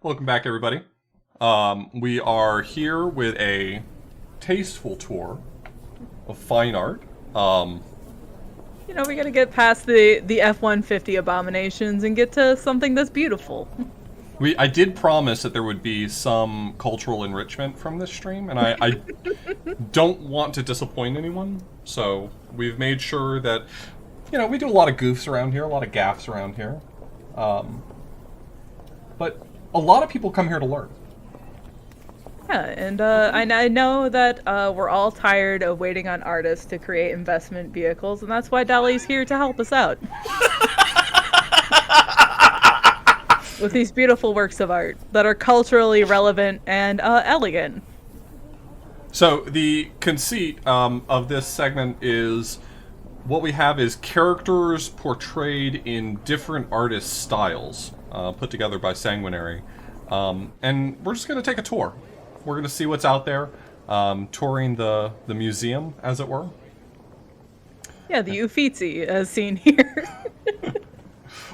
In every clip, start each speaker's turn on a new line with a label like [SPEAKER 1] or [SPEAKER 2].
[SPEAKER 1] Welcome back, everybody. We are here with a tasteful tour of fine art.
[SPEAKER 2] We gotta get past the F-150 abominations and get to something that's beautiful.
[SPEAKER 1] I did promise that there would be some cultural enrichment from this stream, and I don't want to disappoint anyone, so we've made sure that, we do a lot of goofs around here, a lot of gaffes around here. But a lot of people come here to learn.
[SPEAKER 2] Yeah, and I know that we're all tired of waiting on artists to create investment vehicles, and that's why Dolly's here to help us out. With these beautiful works of art that are culturally relevant and elegant.
[SPEAKER 1] So the conceit of this segment is what we have is characters portrayed in different artist styles, put together by Sanguinary. And we're just going to take a tour. We're going to see what's out there, touring the museum, as it were.
[SPEAKER 2] Yeah, the Uffizi, as seen here.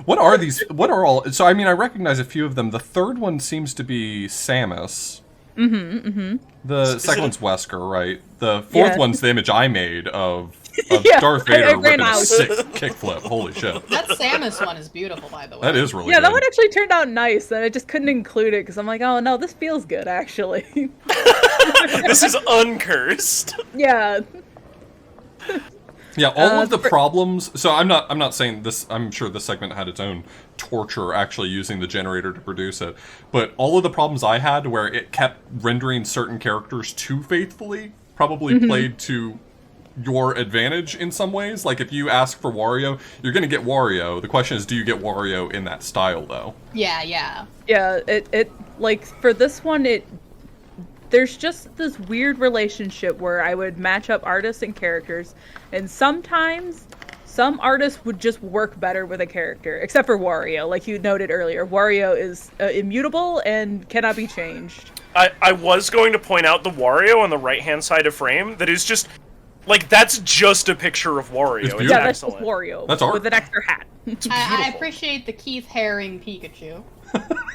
[SPEAKER 1] What are these? What are all? So, I mean, I recognize a few of them. The third one seems to be Samus. The second one's Wesker, right? The fourth one's the image I made of Darth Vader ripping a sick kickflip. Holy shit.
[SPEAKER 3] That Samus one is beautiful, by the way.
[SPEAKER 1] That is really good.
[SPEAKER 2] Yeah, that one actually turned out nice, and I just couldn't include it because I'm like, oh no, this feels good, actually.
[SPEAKER 4] This is uncursed.
[SPEAKER 2] Yeah.
[SPEAKER 1] Yeah, all of the problems. So I'm not saying this. I'm sure this segment had its own torture actually using the generator to produce it. But all of the problems I had, where it kept rendering certain characters too faithfully, probably played to your advantage in some ways. Like if you ask for Wario, you're gonna get Wario. The question is, do you get Wario in that style though?
[SPEAKER 3] Yeah.
[SPEAKER 2] Yeah. It like for this one, there's just this weird relationship where I would match up artists and characters, and sometimes some artists would just work better with a character, except for Wario. Like you noted earlier, Wario is immutable and cannot be changed.
[SPEAKER 4] I was going to point out the Wario on the right-hand side of frame that is just, like, that's just a picture of Wario.
[SPEAKER 1] It's
[SPEAKER 2] That's just Wario.
[SPEAKER 1] That's art.
[SPEAKER 2] With an extra hat.
[SPEAKER 3] I appreciate the Keith Haring Pikachu.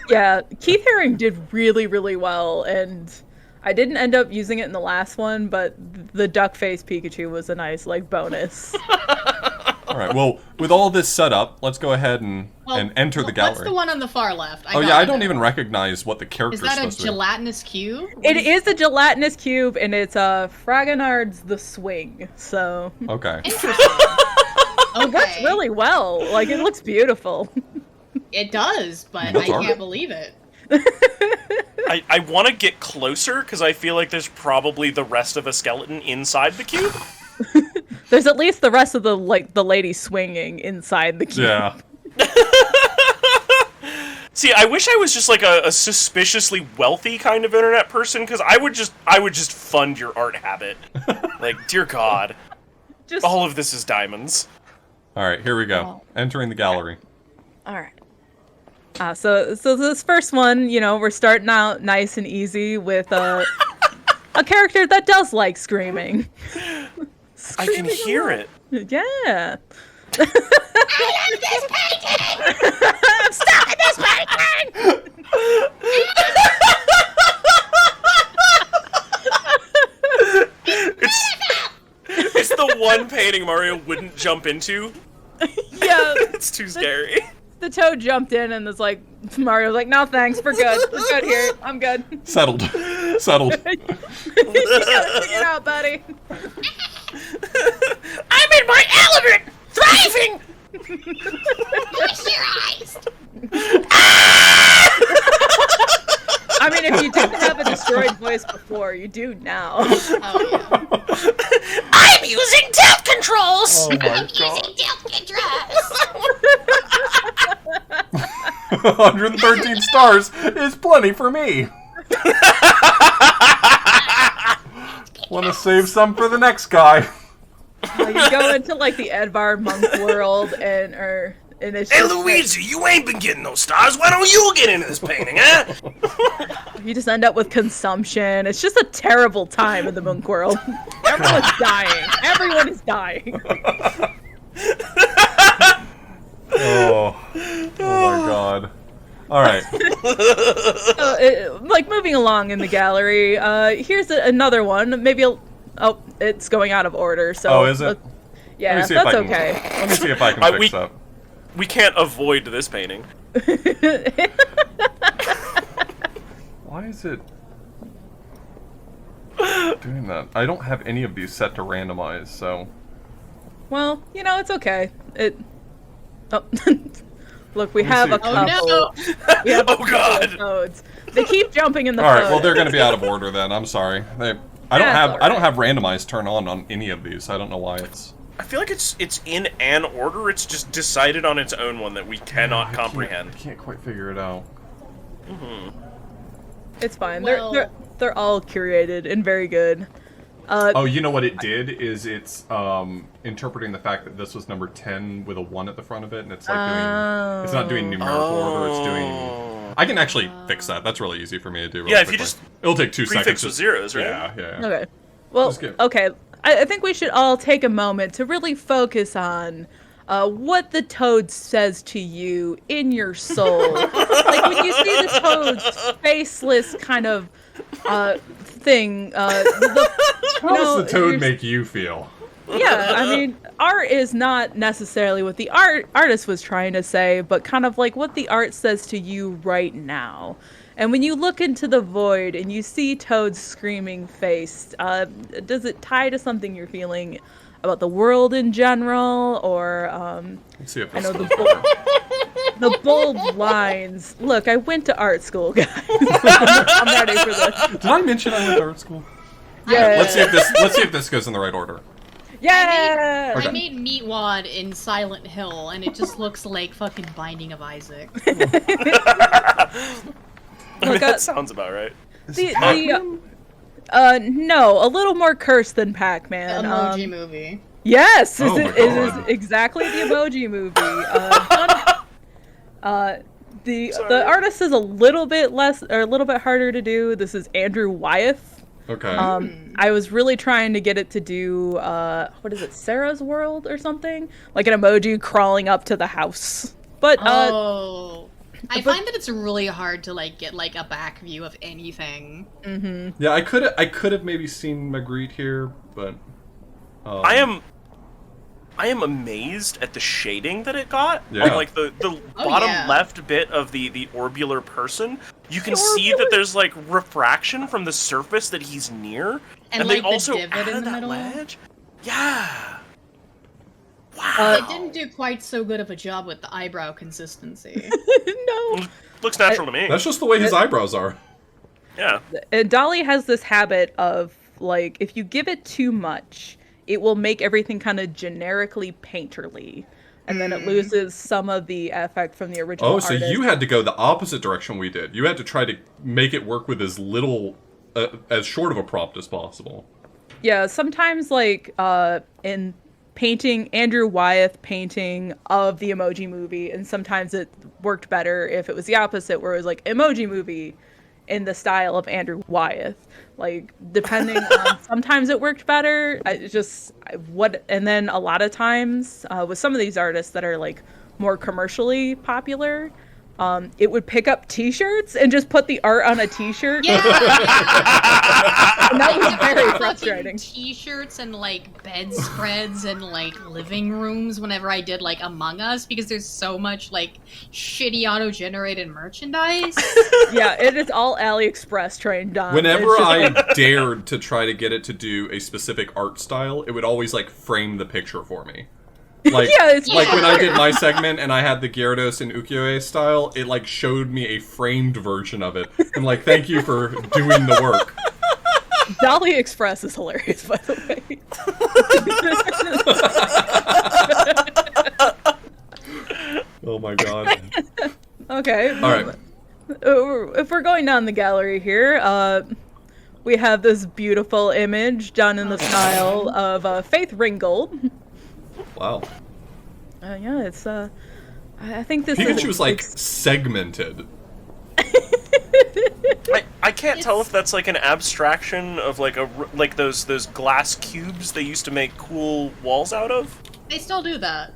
[SPEAKER 2] Yeah, Keith Haring did really, really well, and I didn't end up using it in the last one, but the duck face Pikachu was a nice, bonus.
[SPEAKER 1] Alright, well, with all this set up, let's go ahead and enter the gallery.
[SPEAKER 3] What's the one on the far left?
[SPEAKER 1] I don't even recognize what the character's supposed to be.
[SPEAKER 3] Is that a gelatinous cube?
[SPEAKER 2] It is a gelatinous cube, and it's Fragonard's The Swing, so...
[SPEAKER 1] Okay.
[SPEAKER 3] Interesting.
[SPEAKER 2] It works really well. Like, it looks beautiful.
[SPEAKER 3] It does, but
[SPEAKER 1] That's
[SPEAKER 3] I
[SPEAKER 1] art.
[SPEAKER 3] can't believe it.
[SPEAKER 4] I want to get closer, because I feel like there's probably the rest of a skeleton inside the cube.
[SPEAKER 2] There's at least the rest of the lady swinging inside the cube.
[SPEAKER 1] Yeah.
[SPEAKER 4] See, I wish I was just like a suspiciously wealthy kind of internet person, because I would just fund your art habit. Like, dear God. All of this is diamonds.
[SPEAKER 1] Alright, here we go. Entering the gallery.
[SPEAKER 2] Alright. So this first one, we're starting out nice and easy with a character that does like screaming.
[SPEAKER 4] I can hear it.
[SPEAKER 2] Yeah.
[SPEAKER 3] I love this painting!
[SPEAKER 2] I'm stuck in this painting!
[SPEAKER 4] It's the one painting Mario wouldn't jump into.
[SPEAKER 2] Yeah.
[SPEAKER 4] It's too scary.
[SPEAKER 2] The toad jumped in and was like, Mario's like, no thanks, we're good. We're good here. I'm good.
[SPEAKER 1] Settled.
[SPEAKER 2] You gotta figure it out, buddy.
[SPEAKER 4] I'm in my element! Thriving!
[SPEAKER 3] Close your eyes!
[SPEAKER 2] I mean, if you didn't have a destroyed voice before, you do now.
[SPEAKER 3] Oh, yeah.
[SPEAKER 4] I'm using death controls!
[SPEAKER 1] Oh my
[SPEAKER 3] Using death controls!
[SPEAKER 1] 113 stars is plenty for me. Want to save some for the next guy.
[SPEAKER 2] You go into the Edvard monk world and it's
[SPEAKER 4] Hey,
[SPEAKER 2] just
[SPEAKER 4] Luigi, you ain't been getting those stars. Why don't you get into this painting, huh?
[SPEAKER 2] you just end up with consumption. It's just a terrible time in the monk world. Everyone's dying. Everyone is dying.
[SPEAKER 1] Oh my god. All right.
[SPEAKER 2] Like moving along in the gallery. Here's another one. Maybe. Oh, it's going out of order. So.
[SPEAKER 1] Oh, is it?
[SPEAKER 2] Yeah,
[SPEAKER 1] Let me see
[SPEAKER 2] that's
[SPEAKER 1] if I can,
[SPEAKER 2] okay.
[SPEAKER 1] Let me see if I can fix that.
[SPEAKER 4] We can't avoid this painting.
[SPEAKER 1] Why is it doing that? I don't have any of these set to randomize, so.
[SPEAKER 2] Well, you know, it's okay. Oh. Look, we
[SPEAKER 1] Let me
[SPEAKER 2] have
[SPEAKER 1] see.
[SPEAKER 2] a couple.
[SPEAKER 3] Oh,
[SPEAKER 2] We have a
[SPEAKER 4] Oh,
[SPEAKER 2] couple
[SPEAKER 4] God.
[SPEAKER 2] of codes. They keep jumping in the
[SPEAKER 1] All right.
[SPEAKER 2] photo.
[SPEAKER 1] Well, they're going to be out of order then. I'm sorry. I don't have randomized turn on any of these. I don't know why it's.
[SPEAKER 4] I feel like it's in an order. It's just decided on its own one that we cannot comprehend.
[SPEAKER 1] I can't quite figure it out.
[SPEAKER 2] It's fine.
[SPEAKER 3] Well-
[SPEAKER 2] They're all curated and very good.
[SPEAKER 1] Oh, you know what it did is it's interpreting the fact that this was number 10 with a 1 at the front of it, and it's like doing. It's not doing numerical order. It's doing. I can actually fix that. That's really easy for me to do.
[SPEAKER 4] Yeah, if
[SPEAKER 1] quickly.
[SPEAKER 4] you just
[SPEAKER 1] It'll take 2 seconds.
[SPEAKER 4] prefix with zeros, right?
[SPEAKER 1] Yeah.
[SPEAKER 2] Okay. Well,
[SPEAKER 1] Let's get-
[SPEAKER 2] okay. I think we should all take a moment to really focus on what the toad says to you in your soul. Like when you see the toad's faceless kind of thing.
[SPEAKER 1] How does the toad make you feel?
[SPEAKER 2] Yeah, I mean, art is not necessarily what the artist was trying to say, but kind of like what the art says to you right now. And when you look into the void and you see Toad's screaming face, does it tie to something you're feeling about the world in general, or
[SPEAKER 1] Let's see if
[SPEAKER 2] I
[SPEAKER 1] this.
[SPEAKER 2] know the bold lines. Look, I went to art school, guys. I'm ready for this.
[SPEAKER 1] Did I mention I went to art school?
[SPEAKER 2] Yeah.
[SPEAKER 1] Let's see if this goes in the right order.
[SPEAKER 2] Yeah.
[SPEAKER 1] Okay.
[SPEAKER 3] I made Meatwad in Silent Hill, and it just looks like fucking Binding of Isaac.
[SPEAKER 4] I mean,
[SPEAKER 2] Look,
[SPEAKER 4] that sounds about right.
[SPEAKER 2] No, a little more cursed than Pac-Man.
[SPEAKER 3] Emoji movie.
[SPEAKER 2] Yes,
[SPEAKER 1] Oh my
[SPEAKER 2] it is
[SPEAKER 1] God.
[SPEAKER 2] exactly the Emoji Movie. The artist is a little bit less, or a little bit harder to do. This is Andrew Wyeth.
[SPEAKER 1] Okay.
[SPEAKER 2] I was really trying to get it to do what is it, Sarah's World or something, like an emoji crawling up to the house. But
[SPEAKER 3] I find that it's really hard to like get like a back view of anything.
[SPEAKER 1] Yeah, I could have maybe seen Magritte here, but
[SPEAKER 4] I am amazed at the shading that it got.
[SPEAKER 1] Yeah.
[SPEAKER 4] On, like the bottom
[SPEAKER 3] yeah.
[SPEAKER 4] left bit of the orbular person. You can see that there's like refraction from the surface that he's near,
[SPEAKER 3] And,
[SPEAKER 4] they
[SPEAKER 3] like, the
[SPEAKER 4] also
[SPEAKER 3] divot in
[SPEAKER 4] added
[SPEAKER 3] the
[SPEAKER 4] that
[SPEAKER 3] middle.
[SPEAKER 4] ledge. Yeah. Wow.
[SPEAKER 3] They didn't do quite so good of a job with the eyebrow consistency.
[SPEAKER 2] no.
[SPEAKER 4] Looks natural to me.
[SPEAKER 1] that's just the way his eyebrows are.
[SPEAKER 4] Yeah.
[SPEAKER 2] And Dolly has this habit of, like, if you give it too much, it will make everything kind of generically painterly. And then it loses some of the effect from the original
[SPEAKER 1] Oh, so
[SPEAKER 2] artist.
[SPEAKER 1] you had to go the opposite direction we did. You had to try to make it work with as little, as short of a prompt as possible.
[SPEAKER 2] Yeah, sometimes, like, in painting, Andrew Wyeth painting of the Emoji Movie, and sometimes it worked better if it was the opposite, where it was, like, Emoji Movie in the style of Andrew Wyeth. Like, depending on, sometimes it worked better. And then a lot of times, with some of these artists that are, like, more commercially popular, it would pick up t-shirts and just put the art on a t-shirt.
[SPEAKER 3] Yeah.
[SPEAKER 2] And that was very
[SPEAKER 3] Fucking
[SPEAKER 2] frustrating.
[SPEAKER 3] T-shirts and like bedspreads and like living rooms whenever I did like Among Us, because there's so much like shitty auto-generated merchandise.
[SPEAKER 2] Yeah, it is all AliExpress trained on.
[SPEAKER 1] Whenever
[SPEAKER 2] It's just-
[SPEAKER 1] I dared to try to get it to do a specific art style, it would always like frame the picture for me. Like,
[SPEAKER 2] Yeah, it's
[SPEAKER 1] like when I
[SPEAKER 3] weird.
[SPEAKER 1] did my segment and I had the Gyarados and Ukiyo-e style, it like showed me a framed version of it. And like, thank you for doing the work.
[SPEAKER 2] Dolly Express is hilarious, by the way.
[SPEAKER 1] Oh my god.
[SPEAKER 2] Okay.
[SPEAKER 1] All right.
[SPEAKER 2] If we're going down the gallery here, we have this beautiful image done in the style of Faith Ringgold.
[SPEAKER 1] Wow.
[SPEAKER 2] Yeah, it's I think this
[SPEAKER 1] Pikachu
[SPEAKER 2] is
[SPEAKER 1] was like segmented.
[SPEAKER 4] I can't tell if that's like an abstraction of like like those glass cubes they used to make cool walls out of.
[SPEAKER 3] They still do that.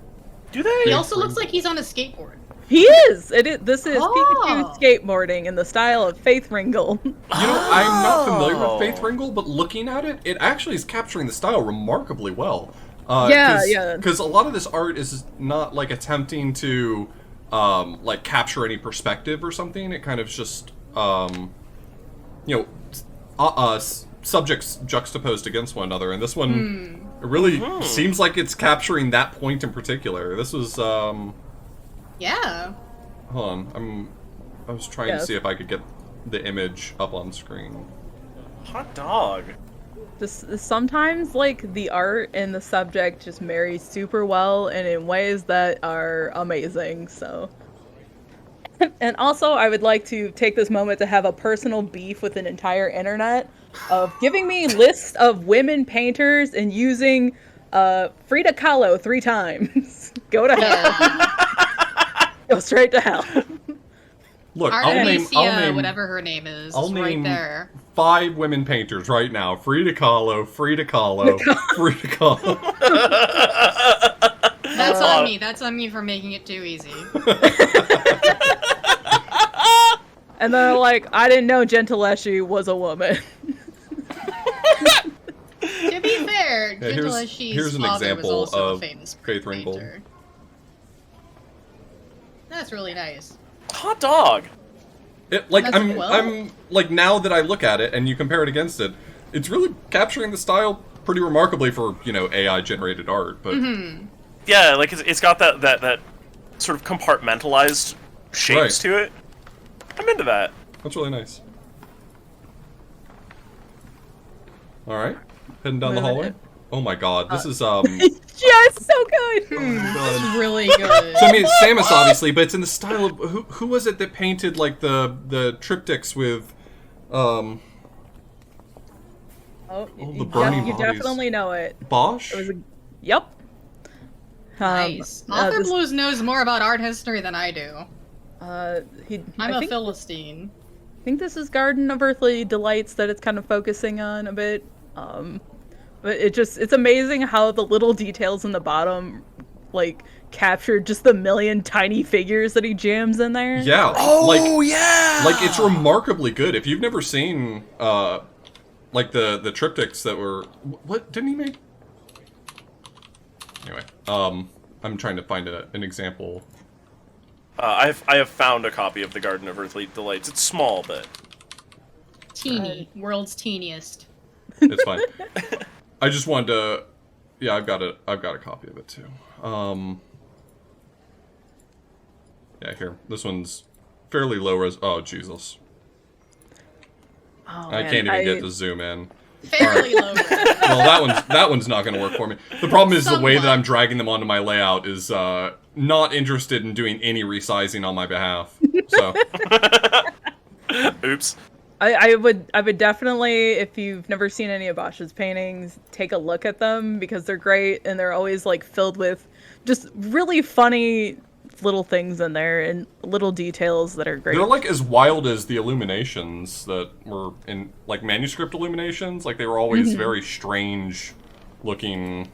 [SPEAKER 4] Do they?
[SPEAKER 3] He also looks like he's on a skateboard.
[SPEAKER 2] He is. This is
[SPEAKER 3] Oh.
[SPEAKER 2] Pikachu skateboarding in the style of Faith Ringle.
[SPEAKER 1] You know, I'm not familiar with Faith Ringle, but looking at it, it actually is capturing the style remarkably well.
[SPEAKER 2] Yeah.
[SPEAKER 1] Because a lot of this art is not like attempting to like capture any perspective or something. It kind of just subjects juxtaposed against one another, and this one it really seems like it's capturing that point in particular. This was
[SPEAKER 3] Yeah.
[SPEAKER 1] hold on, I was trying to see if I could get the image up on screen.
[SPEAKER 4] Hot dog.
[SPEAKER 2] Sometimes, like, the art and the subject just marry super well and in ways that are amazing, so. And also, I would like to take this moment to have a personal beef with an entire internet of giving me lists of women painters and using Frida Kahlo 3 times. Go to hell. Go straight to hell.
[SPEAKER 1] Look, I'll name
[SPEAKER 3] whatever her name is.
[SPEAKER 1] I'll
[SPEAKER 3] right
[SPEAKER 1] name
[SPEAKER 3] there.
[SPEAKER 1] 5 women painters right now. Frida Kahlo, Frida Kahlo, Frida Kahlo.
[SPEAKER 3] That's on me. That's on me for making it too easy.
[SPEAKER 2] And then they're like, I didn't know Gentileschi was a woman.
[SPEAKER 3] To be fair, Gentileschi's
[SPEAKER 1] here's an
[SPEAKER 3] father was
[SPEAKER 1] example
[SPEAKER 3] also
[SPEAKER 1] of
[SPEAKER 3] a famous
[SPEAKER 1] Faith Ringle.
[SPEAKER 3] painter. That's really nice.
[SPEAKER 4] Hot dog.
[SPEAKER 1] I'm like, now that I look at it and you compare it against it, it's really capturing the style pretty remarkably for, you know, AI generated art. But
[SPEAKER 4] Yeah, like it's got that sort of compartmentalized shapes to it. I'm into that.
[SPEAKER 1] That's really nice. All right, heading down the hallway. Oh my god, this is
[SPEAKER 2] Yeah, it's so good.
[SPEAKER 3] It's really good.
[SPEAKER 1] So I mean, it's Samus obviously, but it's in the style of who was it that painted like the triptychs with
[SPEAKER 2] Oh,
[SPEAKER 1] the burning
[SPEAKER 2] you
[SPEAKER 1] bodies.
[SPEAKER 2] definitely know it.
[SPEAKER 1] Bosch?
[SPEAKER 2] It was yep.
[SPEAKER 3] Nice. Author Blues knows more about art history than I do.
[SPEAKER 2] I
[SPEAKER 3] I'm a
[SPEAKER 2] think,
[SPEAKER 3] Philistine.
[SPEAKER 2] I think this is Garden of Earthly Delights that it's kind of focusing on a bit. But it's amazing how the little details in the bottom, like, capture just the million tiny figures that he jams in there.
[SPEAKER 1] Yeah.
[SPEAKER 4] Yeah.
[SPEAKER 1] Like it's remarkably good. If you've never seen like the triptychs that were what didn't he make? Anyway, I'm trying to find an example.
[SPEAKER 4] I have found a copy of the Garden of Earthly Delights. It's small, but
[SPEAKER 3] Teeny. World's teeniest.
[SPEAKER 1] It's fine. I just wanted to. Yeah, I've got a copy of it too. Yeah, here. This one's fairly low res. Oh Jesus!
[SPEAKER 2] Oh,
[SPEAKER 1] I
[SPEAKER 2] man,
[SPEAKER 1] can't even get to zoom in.
[SPEAKER 3] Fairly low.
[SPEAKER 1] Well, that one's not going to work for me. The problem is the way that
[SPEAKER 3] Somewhat.
[SPEAKER 1] I'm dragging them onto my layout is not interested in doing any resizing on my behalf. So,
[SPEAKER 4] oops.
[SPEAKER 2] I would definitely, if you've never seen any of Bosch's paintings, take a look at them because they're great and they're always like filled with just really funny little things in there and little details that are great.
[SPEAKER 1] they're like as wild as the illuminations that were in like manuscript illuminations. Like they were always very strange looking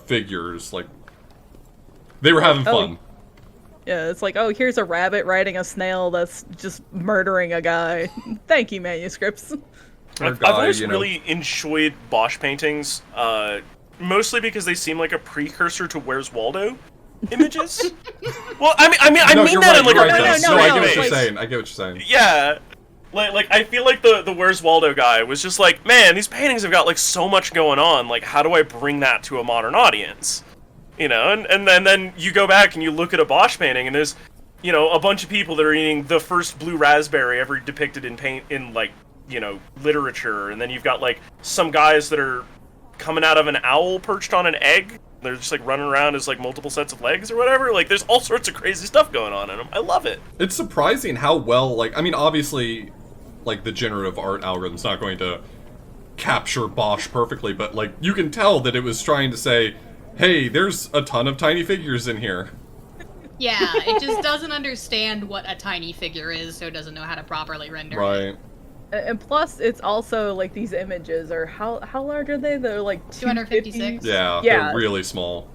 [SPEAKER 1] figures. Like they were having fun.
[SPEAKER 2] Yeah, it's like, oh, here's a rabbit riding a snail that's just murdering a guy. Thank you, manuscripts.
[SPEAKER 4] I've always really enjoyed Bosch paintings, mostly because they seem like a precursor to Where's Waldo images. Well, I mean that in like a really
[SPEAKER 1] I
[SPEAKER 4] small
[SPEAKER 1] get what
[SPEAKER 4] way.
[SPEAKER 1] you're saying. I get what you're saying.
[SPEAKER 4] Yeah. Like I feel like the Where's Waldo guy was just like, man, these paintings have got like so much going on. Like, how do I bring that to a modern audience? You know, and then you go back and you look at a Bosch painting, and there's, you know, a bunch of people that are eating the first blue raspberry ever depicted in paint in like, you know, literature, and then you've got like some guys that are coming out of an owl perched on an egg. They're just like running around as like multiple sets of legs or whatever. Like, there's all sorts of crazy stuff going on in them. I love it.
[SPEAKER 1] It's surprising how well, like, I mean, obviously, like, the generative art algorithm's not going to capture Bosch perfectly, but, like, you can tell that it was trying to say, hey, there's a ton of tiny figures in here.
[SPEAKER 3] Yeah, it just doesn't understand what a tiny figure is, so it doesn't know how to properly render it.
[SPEAKER 1] Right.
[SPEAKER 2] And plus, it's also, like, these images are, how large are they? They're, like,
[SPEAKER 3] 256?
[SPEAKER 1] Yeah,
[SPEAKER 2] Yeah.
[SPEAKER 1] they're really small.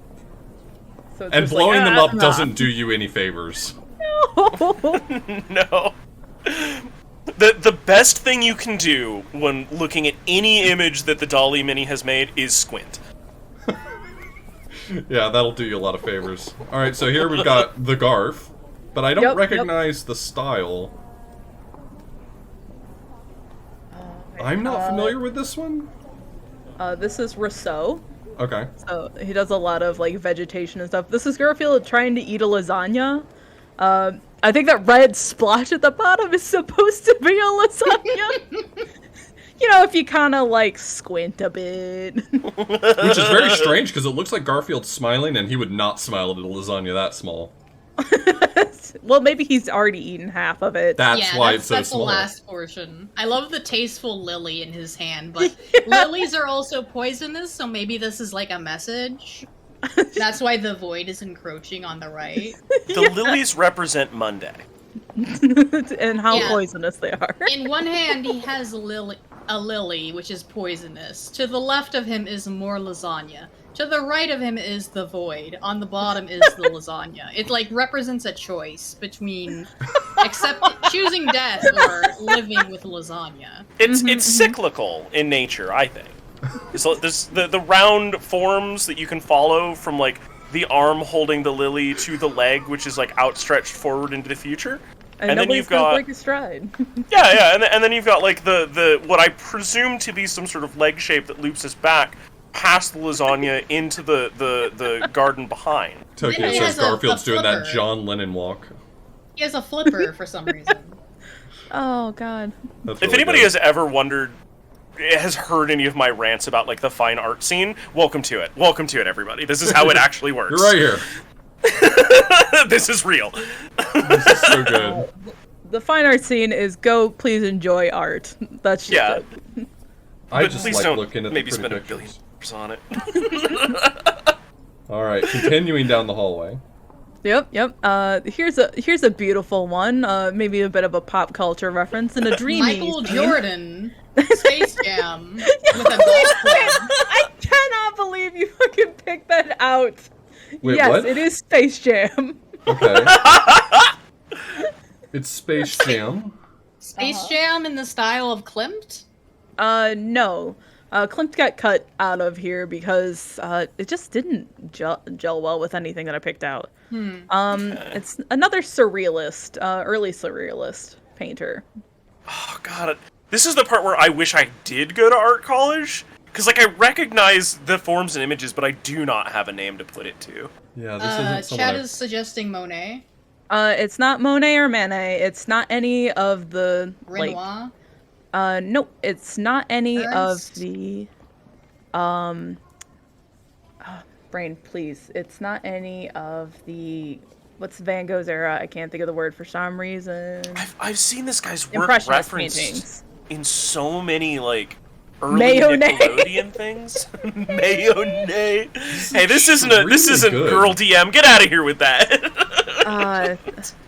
[SPEAKER 2] So it's
[SPEAKER 1] And
[SPEAKER 2] just
[SPEAKER 1] blowing them up
[SPEAKER 2] nah.
[SPEAKER 1] doesn't do you any favors.
[SPEAKER 4] No. The best thing you can do when looking at any image that the Dolly Mini has made is squint.
[SPEAKER 1] Yeah, that'll do you a lot of favors. Alright, so here we've got the Garf, but I don't
[SPEAKER 2] Yep,
[SPEAKER 1] recognize the style. I'm not familiar with this one.
[SPEAKER 2] This is Rousseau.
[SPEAKER 1] Okay.
[SPEAKER 2] So he does a lot of like vegetation and stuff. This is Garfield trying to eat a lasagna. I think that red splotch at the bottom is supposed to be a lasagna. You know, if you kind of like squint a bit.
[SPEAKER 1] Which is very strange because it looks like Garfield's smiling and he would not smile at a lasagna that small.
[SPEAKER 2] Well, maybe he's already eaten half of it.
[SPEAKER 1] That's why it's so
[SPEAKER 3] that's
[SPEAKER 1] small.
[SPEAKER 3] the last portion. I love the tasteful lily in his hand, but lilies are also poisonous, so maybe this is like a message. That's why the void is encroaching on the right.
[SPEAKER 4] The lilies represent Monday.
[SPEAKER 2] And how
[SPEAKER 3] Yeah.
[SPEAKER 2] poisonous they are.
[SPEAKER 3] In one hand, he has a lily, which is poisonous. To the left of him is more lasagna. To the right of him is the void. On the bottom is the lasagna. It like represents a choice between choosing death or living with lasagna.
[SPEAKER 4] It's cyclical in nature, I think. So there's the round forms that you can follow from like the arm holding the lily to the leg, which is like outstretched forward into the future.
[SPEAKER 2] And
[SPEAKER 4] then you've
[SPEAKER 2] gonna
[SPEAKER 4] got
[SPEAKER 2] break a stride.
[SPEAKER 4] yeah, and then you've got like the what I presume to be some sort of leg shape that loops us back past the lasagna into the garden behind.
[SPEAKER 1] Tokyo
[SPEAKER 3] Then he
[SPEAKER 1] says
[SPEAKER 3] has a
[SPEAKER 1] Garfield's doing that
[SPEAKER 3] flipper.
[SPEAKER 1] John Lennon walk.
[SPEAKER 3] He has a flipper for some reason.
[SPEAKER 2] Oh god.
[SPEAKER 1] That's
[SPEAKER 4] If
[SPEAKER 1] really
[SPEAKER 4] anybody
[SPEAKER 1] good.
[SPEAKER 4] has ever wondered, has heard any of my rants about like the fine art scene, welcome to it. Welcome to it, everybody. This is how it actually works.
[SPEAKER 1] You're right here.
[SPEAKER 4] This is real.
[SPEAKER 1] This is so good.
[SPEAKER 2] The fine art scene is go please enjoy art. That's just
[SPEAKER 4] Yeah.
[SPEAKER 2] it.
[SPEAKER 1] I
[SPEAKER 4] But
[SPEAKER 1] just
[SPEAKER 4] please
[SPEAKER 1] like
[SPEAKER 4] don't
[SPEAKER 1] looking at
[SPEAKER 4] maybe
[SPEAKER 1] the pretty
[SPEAKER 4] spend $1 billion
[SPEAKER 1] pictures.
[SPEAKER 4] on it.
[SPEAKER 1] Alright, continuing down the hallway.
[SPEAKER 2] Yep. Here's a beautiful one. Maybe a bit of a pop culture reference and a dreamy.
[SPEAKER 3] Michael
[SPEAKER 2] scene.
[SPEAKER 3] Jordan, Space Jam, with a golf club.
[SPEAKER 2] I cannot believe you fucking picked that out.
[SPEAKER 1] Wait,
[SPEAKER 2] yes,
[SPEAKER 1] what?
[SPEAKER 2] it is Space Jam.
[SPEAKER 1] Okay. It's Space Jam.
[SPEAKER 3] Space Jam in the style of Klimt?
[SPEAKER 2] No. Klimt got cut out of here because it just didn't gel well with anything that I picked out. It's another surrealist, early surrealist painter.
[SPEAKER 4] Oh god, this is the part where I wish I did go to art college. Because, like, I recognize the forms and images, but I do not have a name to put it to.
[SPEAKER 1] Yeah, this isn't someone
[SPEAKER 3] Chad
[SPEAKER 1] I-
[SPEAKER 3] is suggesting Monet.
[SPEAKER 2] It's not Monet or Manet. It's not any of the
[SPEAKER 3] Renoir.
[SPEAKER 2] nope. It's not any
[SPEAKER 3] Ernst?
[SPEAKER 2] of the brain, please. It's not any of the what's Van Gogh's era? I can't think of the word for some reason.
[SPEAKER 4] I've seen this guy's work
[SPEAKER 2] Impressionist
[SPEAKER 4] referenced
[SPEAKER 2] paintings.
[SPEAKER 4] in so many, like, early
[SPEAKER 2] Mayonnaise.
[SPEAKER 4] Nickelodeon things. Mayonnaise. Hey, this isn't
[SPEAKER 1] really good.
[SPEAKER 4] girl DM. Get out of here with that.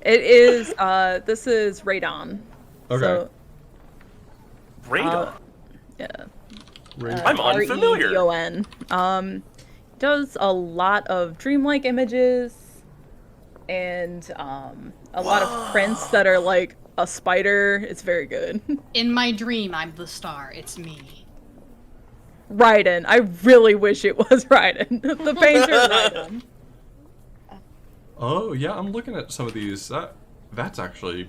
[SPEAKER 2] It is. This is Radon.
[SPEAKER 1] Okay.
[SPEAKER 2] So,
[SPEAKER 4] Radon.
[SPEAKER 2] yeah.
[SPEAKER 4] I'm unfamiliar.
[SPEAKER 2] Redon. Does a lot of dreamlike images and a lot of prints that are like a spider. It's very good.
[SPEAKER 3] In my dream, I'm the star. It's me.
[SPEAKER 2] Raiden. I really wish it was Raiden. The painter Raiden.
[SPEAKER 1] Oh, yeah, I'm looking at some of these. That's actually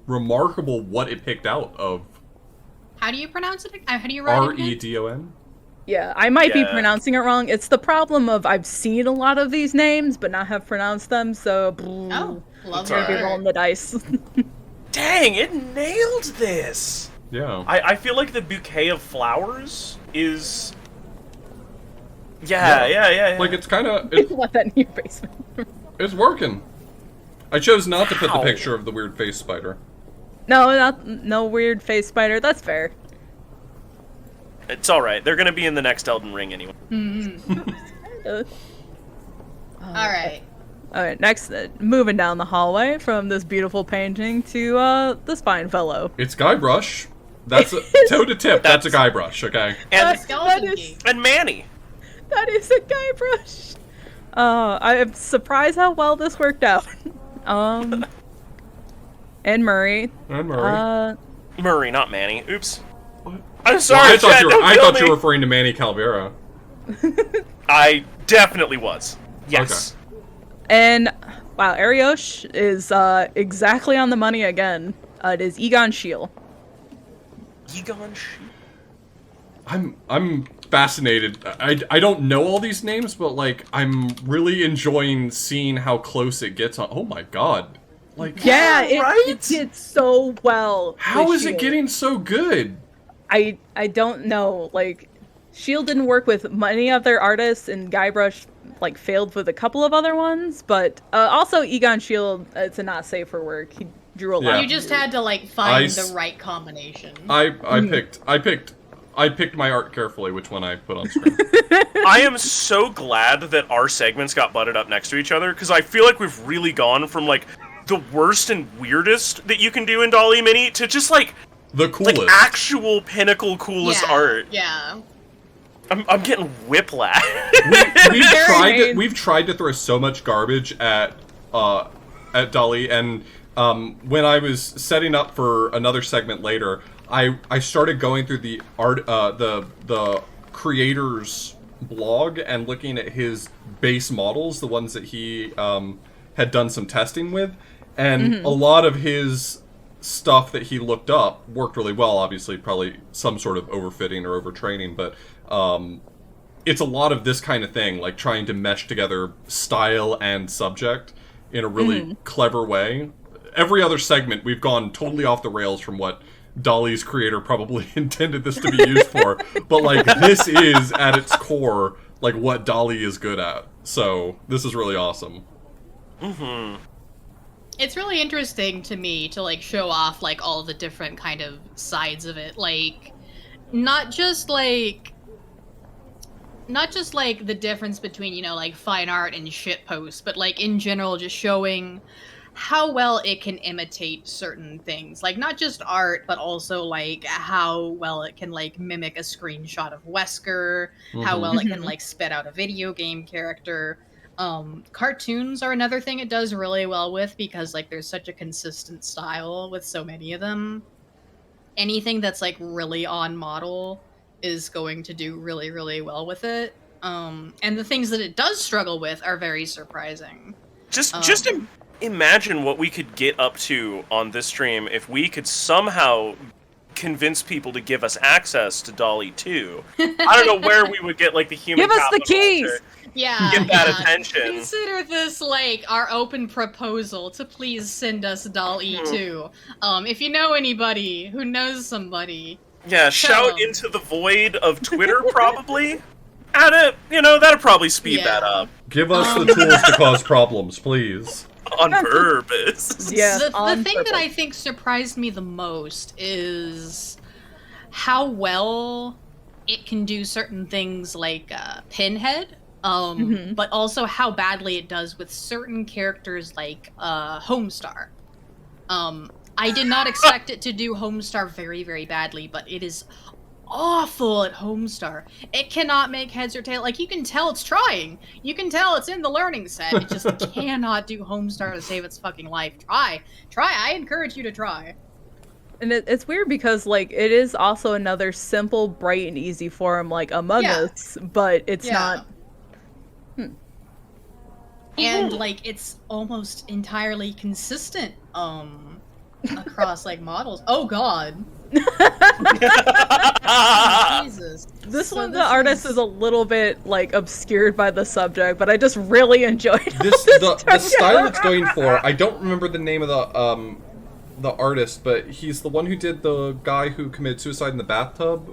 [SPEAKER 1] remarkable what it picked out of
[SPEAKER 3] How do you pronounce it? How do you write it? again?
[SPEAKER 1] Redon.
[SPEAKER 2] Yeah, I might be
[SPEAKER 4] Yeah.
[SPEAKER 2] pronouncing it wrong. It's the problem of I've seen a lot of these names but not have pronounced them, so
[SPEAKER 3] Oh, love
[SPEAKER 2] gonna be
[SPEAKER 3] her.
[SPEAKER 2] rolling the dice.
[SPEAKER 4] Dang, it nailed this.
[SPEAKER 1] Yeah.
[SPEAKER 4] I feel like the bouquet of flowers is... Yeah.
[SPEAKER 1] Like, it's kind of...
[SPEAKER 2] Let that in your basement.
[SPEAKER 1] It's working. I chose not to put the
[SPEAKER 4] Wow.
[SPEAKER 1] picture of the weird face spider.
[SPEAKER 2] No weird face spider. That's fair.
[SPEAKER 4] It's alright. They're gonna be in the next Elden Ring anyway.
[SPEAKER 2] Uh,
[SPEAKER 3] Alright.
[SPEAKER 2] All right, next, moving down the hallway from this beautiful painting to the spine fellow.
[SPEAKER 1] It's Guybrush. That's a toe to tip. That's a Guybrush, okay?
[SPEAKER 4] And
[SPEAKER 3] Skeleton
[SPEAKER 2] that is-
[SPEAKER 3] Key.
[SPEAKER 4] and Manny.
[SPEAKER 2] That is a Guybrush. I'm surprised how well this worked out. And Murray.
[SPEAKER 1] And Murray.
[SPEAKER 4] Murray, not Manny. Oops. I'm
[SPEAKER 1] Well,
[SPEAKER 4] sorry, Chad, don't
[SPEAKER 1] I
[SPEAKER 4] kill
[SPEAKER 1] thought you
[SPEAKER 4] me.
[SPEAKER 1] were referring to Manny Calvera.
[SPEAKER 4] I definitely was. Yes.
[SPEAKER 2] And wow, Ariosh is exactly on the money again. It is Egon Schiele.
[SPEAKER 4] Egon Schiele.
[SPEAKER 1] I'm fascinated. I don't know all these names, but like I'm really enjoying seeing how close it gets on. Oh my god. Like
[SPEAKER 2] Yeah,
[SPEAKER 4] right?
[SPEAKER 2] it did so well.
[SPEAKER 1] how
[SPEAKER 2] with
[SPEAKER 1] is it
[SPEAKER 2] Shield.
[SPEAKER 1] getting so good?
[SPEAKER 2] I don't know. Like, Shield didn't work with many other artists, and Guybrush like failed with a couple of other ones. But also Egon Schiele, it's a not safe for work. He drew a lot.
[SPEAKER 1] Yeah.
[SPEAKER 3] You just had to like find
[SPEAKER 1] I
[SPEAKER 3] the
[SPEAKER 1] s-
[SPEAKER 3] right combination.
[SPEAKER 1] I picked my art carefully, which one I put on screen.
[SPEAKER 4] I am so glad that our segments got butted up next to each other, because I feel like we've really gone from, like, the worst and weirdest that you can do in Dolly Mini to just, like
[SPEAKER 1] The coolest.
[SPEAKER 4] actual pinnacle coolest art.
[SPEAKER 3] Yeah.
[SPEAKER 4] I'm getting whiplash.
[SPEAKER 1] We've tried to throw so much garbage at Dolly, and when I was setting up for another segment later, I started going through the art the creator's blog and looking at his base models, the ones that he had done some testing with, and a lot of his stuff that he looked up worked really well. Obviously, probably some sort of overfitting or overtraining, but it's a lot of this kind of thing, like trying to mesh together style and subject in a really clever way. Every other segment, we've gone totally off the rails from what Dolly's creator probably intended this to be used for, but like this is at its core like what Dolly is good at. So this is really awesome.
[SPEAKER 3] It's really interesting to me to like show off like all the different kind of sides of it, like not just like the difference between, you know, like fine art and shit posts, but like in general just showing how well it can imitate certain things, like not just art but also like how well it can like mimic a screenshot of Wesker, how well it can like spit out a video game character. Cartoons are another thing it does really well with, because like there's such a consistent style with so many of them. Anything that's like really on model is going to do really, really well with it. And the things that it does struggle with are very surprising.
[SPEAKER 4] Just imagine what we could get up to on this stream if we could somehow convince people to give us access to Dolly 2. I don't know where we would get like the human
[SPEAKER 2] Give us the
[SPEAKER 4] capital
[SPEAKER 2] keys!
[SPEAKER 4] to
[SPEAKER 3] Yeah,
[SPEAKER 4] get that
[SPEAKER 3] yeah.
[SPEAKER 4] attention.
[SPEAKER 3] Consider this like our open proposal to please send us Dolly 2. If you know anybody who knows somebody.
[SPEAKER 4] Yeah, shout
[SPEAKER 3] them.
[SPEAKER 4] into the void of Twitter, probably. Add it, you know, that'd probably speed
[SPEAKER 3] Yeah.
[SPEAKER 4] that up.
[SPEAKER 1] Give us the tools to cause problems, please.
[SPEAKER 4] On purpose.
[SPEAKER 2] Yeah,
[SPEAKER 3] The
[SPEAKER 2] on
[SPEAKER 3] thing that
[SPEAKER 2] purpose.
[SPEAKER 3] I think surprised me the most is how well it can do certain things like Pinhead, but also how badly it does with certain characters like Homestar. I did not expect it to do Homestar very, very badly, but it is awful at Homestar. It cannot make heads or tail. Like, you can tell it's trying. You can tell it's in the learning set. It just cannot do Homestar to save its fucking life. Try. I encourage you to try.
[SPEAKER 2] And it's weird because like it is also another simple, bright, and easy form like Among
[SPEAKER 3] Yeah.
[SPEAKER 2] Us, but it's
[SPEAKER 3] Yeah.
[SPEAKER 2] not.
[SPEAKER 3] And like it's almost entirely consistent across like models. Oh god. Jesus.
[SPEAKER 2] This
[SPEAKER 3] So
[SPEAKER 2] one, the
[SPEAKER 3] this
[SPEAKER 2] artist is a little bit like obscured by the subject, but I just really enjoyed how
[SPEAKER 1] The style it's going for, I don't remember the name of the artist, but he's the one who did the guy who committed suicide in the bathtub.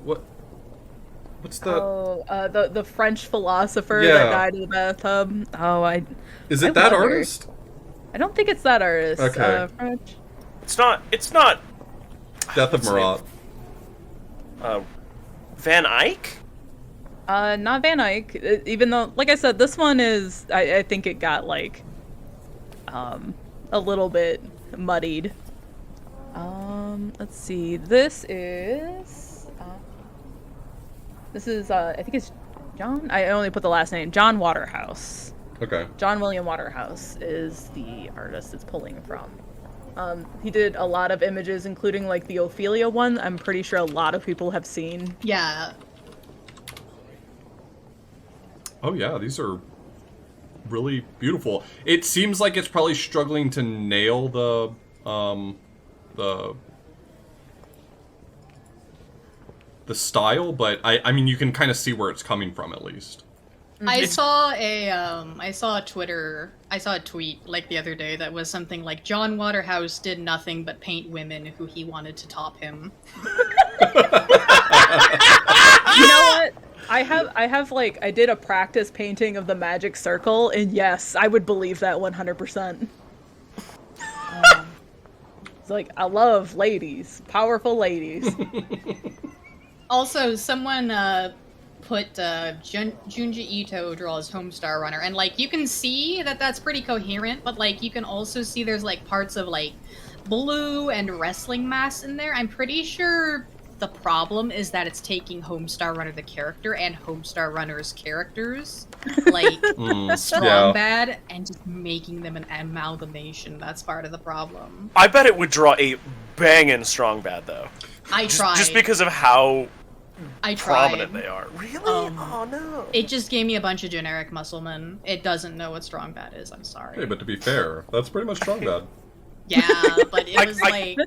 [SPEAKER 1] What's the
[SPEAKER 2] the French philosopher
[SPEAKER 1] Yeah.
[SPEAKER 2] that died in the bathtub. Oh,
[SPEAKER 1] Is
[SPEAKER 2] I
[SPEAKER 1] it that
[SPEAKER 2] wonder.
[SPEAKER 1] artist?
[SPEAKER 2] I don't think it's that artist.
[SPEAKER 1] Okay.
[SPEAKER 2] French.
[SPEAKER 4] It's not
[SPEAKER 1] Death of
[SPEAKER 4] What's the
[SPEAKER 1] Marat.
[SPEAKER 4] Van Eyck?
[SPEAKER 2] Not Van Eyck. Even though, like I said, this one is. I think it got like, a little bit muddied. Let's see. This is. I think it's John. I only put the last name. John Waterhouse.
[SPEAKER 1] Okay.
[SPEAKER 2] John William Waterhouse is the artist it's pulling from. He did a lot of images, including like the Ophelia one. I'm pretty sure a lot of people have seen.
[SPEAKER 3] Yeah.
[SPEAKER 1] Oh yeah, these are really beautiful. It seems like it's probably struggling to nail the style, but I mean you can kind of see where it's coming from at least.
[SPEAKER 3] I saw a tweet like the other day that was something like John Waterhouse did nothing but paint women who he wanted to top him.
[SPEAKER 2] You know what? I did a practice painting of the magic circle, and yes, I would believe that 100%. It's like, I love ladies. Powerful ladies.
[SPEAKER 3] Also, someone put Junji Ito draws Homestar Runner, and like you can see that that's pretty coherent, but like you can also see there's like parts of like blue and wrestling mass in there. I'm pretty sure the problem is that it's taking Homestar Runner the character and Homestar Runner's characters, like strong bad, and just making them an amalgamation. That's part of the problem.
[SPEAKER 4] I bet it would draw a bangin' strong bad though.
[SPEAKER 3] I tried.
[SPEAKER 4] Just because of how
[SPEAKER 3] I tried.
[SPEAKER 4] prominent they are. Really? Oh no.
[SPEAKER 3] It just gave me a bunch of generic musclemen. It doesn't know what strong bad is. I'm sorry.
[SPEAKER 1] Hey, but to be fair, that's pretty much strong bad.
[SPEAKER 3] Yeah, but it was like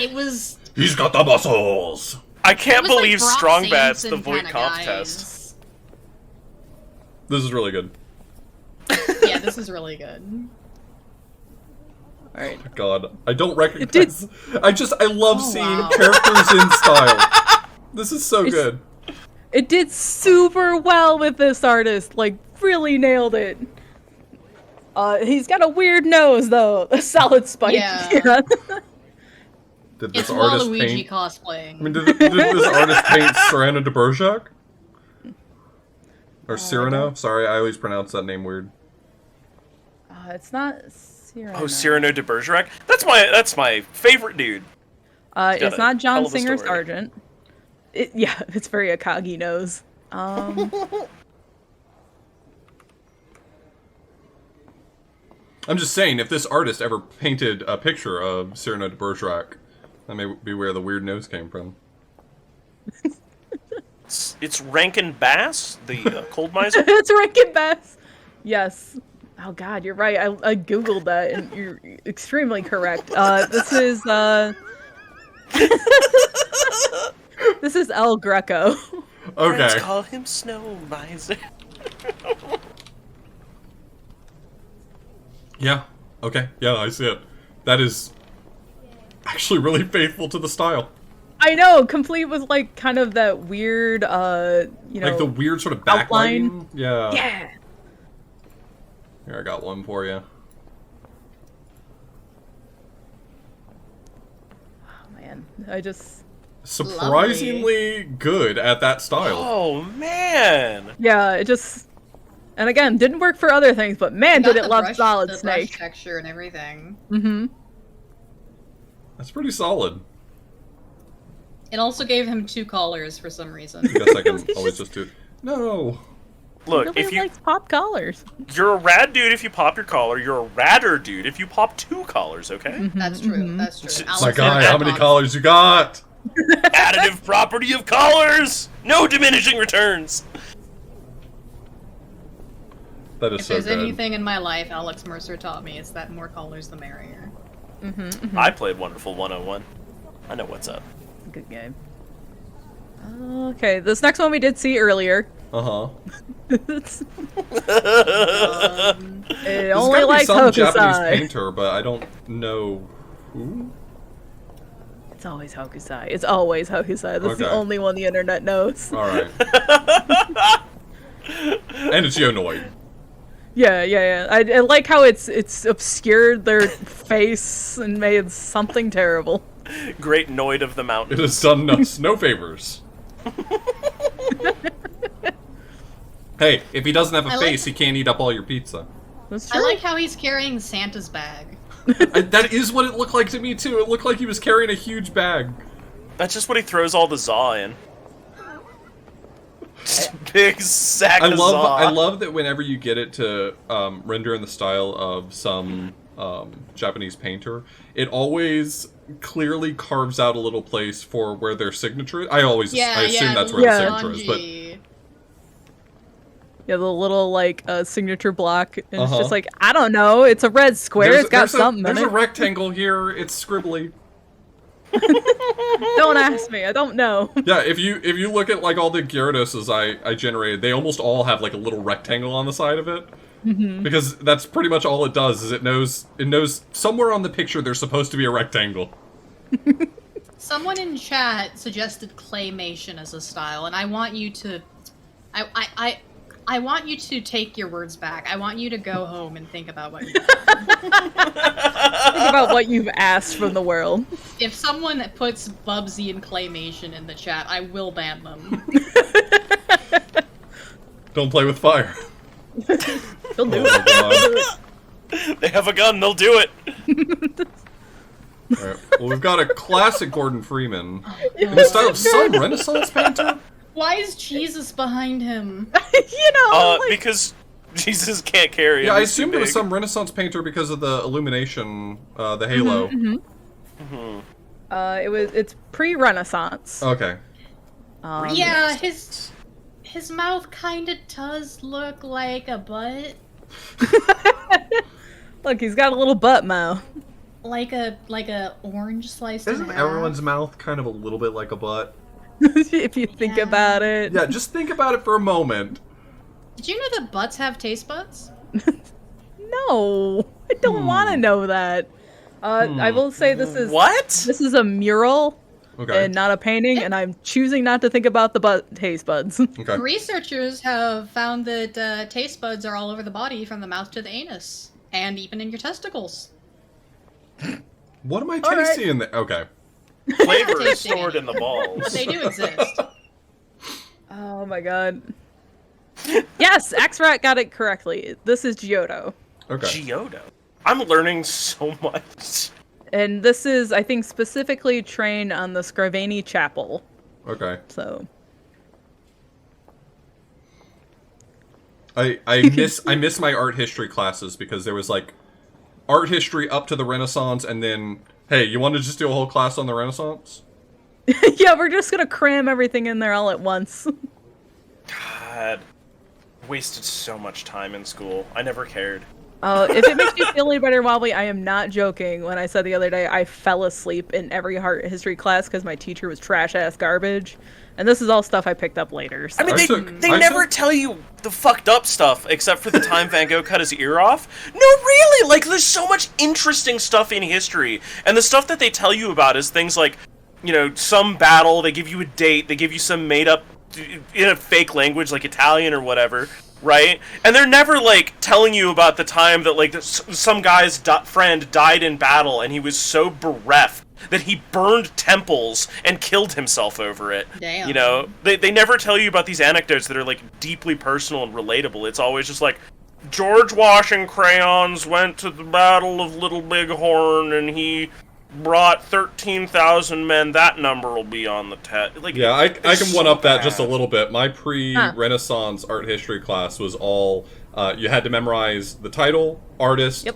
[SPEAKER 3] it was.
[SPEAKER 1] He's got the muscles.
[SPEAKER 4] I can't believe
[SPEAKER 3] like
[SPEAKER 4] strong bad's the
[SPEAKER 3] Samson
[SPEAKER 4] void
[SPEAKER 3] kinda
[SPEAKER 4] comp
[SPEAKER 3] guys.
[SPEAKER 4] test.
[SPEAKER 1] This is really good.
[SPEAKER 3] Yeah, this is really good.
[SPEAKER 2] Alright.
[SPEAKER 1] God, I don't recognize. I love seeing
[SPEAKER 3] wow.
[SPEAKER 1] characters in style. This is so good.
[SPEAKER 2] It did super well with this artist. Like, really nailed it. He's got a weird nose, though. A solid spike.
[SPEAKER 3] Yeah.
[SPEAKER 1] Did this
[SPEAKER 3] It's
[SPEAKER 1] artist
[SPEAKER 3] Waluigi
[SPEAKER 1] paint?
[SPEAKER 3] cosplaying.
[SPEAKER 1] I mean, did this artist paint Cyrano de Bergerac? Or Cyrano? Sorry, I always pronounce that name weird.
[SPEAKER 2] It's not Cyrano.
[SPEAKER 4] Oh, Cyrano de Bergerac? That's my favorite dude.
[SPEAKER 2] It's not John
[SPEAKER 4] hell of a
[SPEAKER 2] Singer
[SPEAKER 4] story.
[SPEAKER 2] Sargent. Yeah, it's very Akagi nose.
[SPEAKER 1] I'm just saying, if this artist ever painted a picture of Cyrano de Bergerac, that may be where the weird nose came from.
[SPEAKER 4] It's Rankin Bass, the cold miser.
[SPEAKER 2] It's Rankin Bass. Yes. Oh God, you're right. I googled that, and you're extremely correct. This is this is El Greco.
[SPEAKER 1] Okay.
[SPEAKER 4] Let's call him Snow Miser.
[SPEAKER 1] Yeah. Okay. Yeah, I see it. That is actually really faithful to the style.
[SPEAKER 2] I know, complete with like kind of that weird, you know,
[SPEAKER 1] Like the weird sort of
[SPEAKER 2] outline.
[SPEAKER 1] backlighting. Yeah.
[SPEAKER 2] Yeah.
[SPEAKER 1] Here, I got one for you.
[SPEAKER 2] Oh man, I just
[SPEAKER 1] Surprisingly good at that style.
[SPEAKER 4] Oh man.
[SPEAKER 2] yeah, it just. And again, didn't work for other things, but man,
[SPEAKER 3] Got
[SPEAKER 2] did it
[SPEAKER 3] the
[SPEAKER 2] love
[SPEAKER 3] brush-
[SPEAKER 2] Solid
[SPEAKER 3] the
[SPEAKER 2] Snake.
[SPEAKER 3] brush texture and everything.
[SPEAKER 2] Mm-hmm.
[SPEAKER 1] That's pretty solid.
[SPEAKER 3] It also gave him 2 collars for some reason.
[SPEAKER 1] I guess I can always just do. No.
[SPEAKER 4] Look,
[SPEAKER 2] Nobody
[SPEAKER 4] if you
[SPEAKER 2] likes pop collars.
[SPEAKER 4] you're a rad dude if you pop your collar, you're a radder dude if you pop 2 collars, okay?
[SPEAKER 3] That's true. That's true.
[SPEAKER 4] It's
[SPEAKER 3] Alex
[SPEAKER 1] My
[SPEAKER 4] like,
[SPEAKER 1] guy,
[SPEAKER 3] had
[SPEAKER 1] how many
[SPEAKER 3] on.
[SPEAKER 1] collars you got?
[SPEAKER 4] Additive property of collars! No diminishing returns!
[SPEAKER 1] That is
[SPEAKER 3] If
[SPEAKER 1] so
[SPEAKER 3] there's
[SPEAKER 1] good.
[SPEAKER 3] anything in my life Alex Mercer taught me, it's that more collars the merrier.
[SPEAKER 4] I played Wonderful 101. I know what's up.
[SPEAKER 2] Good game. Okay, this next one we did see earlier.
[SPEAKER 1] Uh-huh.
[SPEAKER 2] It
[SPEAKER 1] There's
[SPEAKER 2] only
[SPEAKER 1] gotta be
[SPEAKER 2] likes
[SPEAKER 1] some Japanese
[SPEAKER 2] Hokusai.
[SPEAKER 1] painter, but I don't know who.
[SPEAKER 2] It's always Hokusai. It's always Hokusai. That's the
[SPEAKER 1] Okay.
[SPEAKER 2] only one the internet knows.
[SPEAKER 1] Alright. And it's Yonoid.
[SPEAKER 2] Yeah. I like how it's obscured their face and made something terrible.
[SPEAKER 4] Great Noid of the
[SPEAKER 1] It
[SPEAKER 4] Mountain.
[SPEAKER 1] has done us no favors. Hey, if he doesn't have a
[SPEAKER 3] I
[SPEAKER 1] face,
[SPEAKER 3] like-
[SPEAKER 1] he can't eat up all your pizza.
[SPEAKER 2] That's
[SPEAKER 3] I
[SPEAKER 2] true.
[SPEAKER 3] like how he's carrying Santa's bag.
[SPEAKER 1] That is what it looked like to me, too. It looked like he was carrying a huge bag.
[SPEAKER 4] That's just what he throws all the za in. big sack
[SPEAKER 1] I
[SPEAKER 4] of
[SPEAKER 1] love that whenever you get it to render in the style of some Japanese painter, it always clearly carves out a little place for where their signature is. I assume that's where the signature is, but
[SPEAKER 2] yeah, the little like signature block, and it's just like, I don't know, it's a red square, it's got something in it.
[SPEAKER 1] There's a rectangle here, it's scribbly.
[SPEAKER 2] Don't ask me, I don't know.
[SPEAKER 1] Yeah, if you look at like all the Gyarados I generated, they almost all have like a little rectangle on the side of it. Because that's pretty much all it does, is it knows somewhere on the picture there's supposed to be a rectangle.
[SPEAKER 3] Someone in chat suggested claymation as a style, and I want you to I want you to take your words back. I want you to go home and think about what you're doing.
[SPEAKER 2] Think about what you've asked from the world.
[SPEAKER 3] If someone puts Bubsy and claymation in the chat, I will ban them.
[SPEAKER 1] Don't play with fire.
[SPEAKER 2] They'll do it.
[SPEAKER 4] They have a gun, they'll do it.
[SPEAKER 1] Alright, well, we've got a classic Gordon Freeman in the style of some Renaissance painter.
[SPEAKER 3] Why is Jesus behind him?
[SPEAKER 4] Because Jesus can't carry him.
[SPEAKER 1] Yeah, I assumed it was some Renaissance painter because of the illumination, the halo.
[SPEAKER 2] It's pre-Renaissance.
[SPEAKER 1] Okay.
[SPEAKER 3] Yeah, his mouth kind of does look like a butt.
[SPEAKER 2] Look, he's got a little butt mouth.
[SPEAKER 3] Like a orange sliced in
[SPEAKER 5] Isn't
[SPEAKER 3] half.
[SPEAKER 5] everyone's mouth kind of a little bit like a butt?
[SPEAKER 2] If you think about it.
[SPEAKER 1] Yeah, just think about it for a moment.
[SPEAKER 3] Did you know that butts have taste buds?
[SPEAKER 2] No, I don't want to know that. I will say this is a mural and not a painting, and I'm choosing not to think about the taste buds.
[SPEAKER 1] Okay.
[SPEAKER 3] Researchers have found that taste buds are all over the body, from the mouth to the anus, and even in your testicles.
[SPEAKER 1] What am I tasting in there? Okay.
[SPEAKER 4] Flavor is stored in the balls.
[SPEAKER 3] But they do exist.
[SPEAKER 2] Oh my god. Yes, Axrat got it correctly. This is Giotto.
[SPEAKER 1] Okay.
[SPEAKER 4] Giotto. I'm learning so much.
[SPEAKER 2] And this is, I think, specifically trained on the Scrivani Chapel.
[SPEAKER 1] Okay.
[SPEAKER 2] So.
[SPEAKER 1] I miss my art history classes because there was like art history up to the Renaissance, and then, hey, you want to just do a whole class on the Renaissance?
[SPEAKER 2] Yeah, we're just gonna cram everything in there all at once.
[SPEAKER 4] God. Wasted so much time in school. I never cared.
[SPEAKER 2] If it makes you feel any better, Wobbly, I am not joking when I said the other day I fell asleep in every art history class because my teacher was trash-ass garbage. And this is all stuff I picked up later. So.
[SPEAKER 4] I mean, they never tell you the fucked up stuff, except for the time Van Gogh cut his ear off. No, really! Like, there's so much interesting stuff in history. And the stuff that they tell you about is things like, you know, some battle, they give you a date, they give you some made-up, in a fake language, like Italian or whatever, right? And they're never, like, telling you about the time that, like, some guy's friend died in battle, and he was so bereft that he burned temples and killed himself over it.
[SPEAKER 3] Damn.
[SPEAKER 4] You know, they never tell you about these anecdotes that are, like, deeply personal and relatable. It's always just like, George Washington Crayons went to the Battle of Little Bighorn and he brought 13,000 men. That number will be on the test. Like,
[SPEAKER 1] yeah, I can
[SPEAKER 4] so
[SPEAKER 1] one-up that
[SPEAKER 4] bad.
[SPEAKER 1] just a little bit. My pre-Renaissance art history class was all, you had to memorize the title, artist,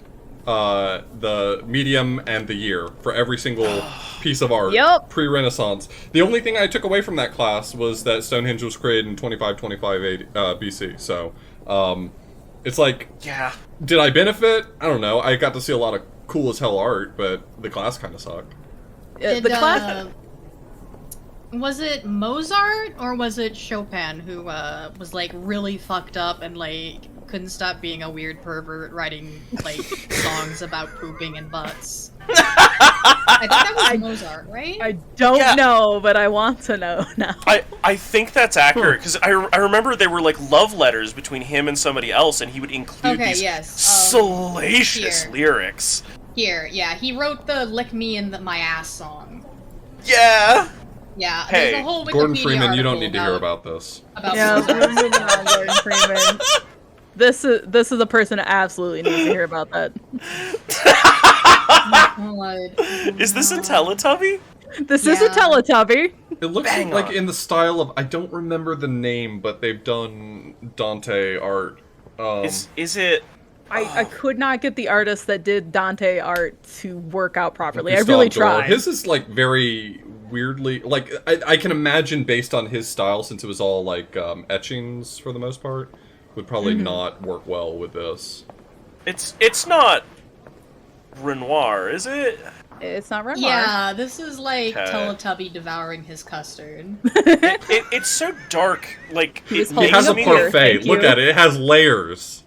[SPEAKER 1] the medium, and the year for every single piece of art.
[SPEAKER 2] Yep.
[SPEAKER 1] Pre-Renaissance. The only thing I took away from that class was that Stonehenge was created in 2525 BC. So, it's like,
[SPEAKER 4] yeah.
[SPEAKER 1] Did I benefit? I don't know. I got to see a lot of cool as hell art, but the class kind of sucked.
[SPEAKER 3] Did,
[SPEAKER 2] the class.
[SPEAKER 3] Was it Mozart or was it Chopin who was like really fucked up and like couldn't stop being a weird pervert writing like songs about pooping and butts? I think that was Mozart, right?
[SPEAKER 2] I don't know, but I want to know now.
[SPEAKER 4] I think that's accurate, because I remember they were like love letters between him and somebody else, and he would include these salacious lyrics.
[SPEAKER 3] Here, yeah, he wrote the "Lick Me in My Ass" song.
[SPEAKER 4] Yeah.
[SPEAKER 3] Yeah,
[SPEAKER 4] Hey,
[SPEAKER 3] there's a whole Wikipedia
[SPEAKER 1] Gordon Freeman, you don't
[SPEAKER 3] article
[SPEAKER 1] need to hear about this.
[SPEAKER 2] Yeah, we're moving on, Gordon Freeman. This is a person that absolutely needs to hear about that.
[SPEAKER 4] Is this a Teletubby?
[SPEAKER 2] This is a
[SPEAKER 3] Yeah.
[SPEAKER 2] Teletubby.
[SPEAKER 1] It looks
[SPEAKER 4] Bang
[SPEAKER 1] like
[SPEAKER 4] on.
[SPEAKER 1] in the style of, I don't remember the name, but they've done Dante art.
[SPEAKER 4] Is it?
[SPEAKER 2] I could not get the artist that did Dante art to work out properly. I
[SPEAKER 1] Gustave
[SPEAKER 2] really
[SPEAKER 1] Doré.
[SPEAKER 2] tried.
[SPEAKER 1] His is like very weirdly, like I can imagine based on his style, since it was all like etchings for the most part, would probably not work well with this.
[SPEAKER 4] It's not Renoir, is it?
[SPEAKER 2] It's not Renoir.
[SPEAKER 3] Yeah, this is like
[SPEAKER 4] Okay.
[SPEAKER 3] Teletubby devouring his custard.
[SPEAKER 4] It's so dark. Like
[SPEAKER 2] was
[SPEAKER 4] it
[SPEAKER 2] holding
[SPEAKER 1] It has a
[SPEAKER 2] Beer,
[SPEAKER 1] parfait.
[SPEAKER 2] thank
[SPEAKER 1] Look
[SPEAKER 2] you.
[SPEAKER 1] at it. It has layers.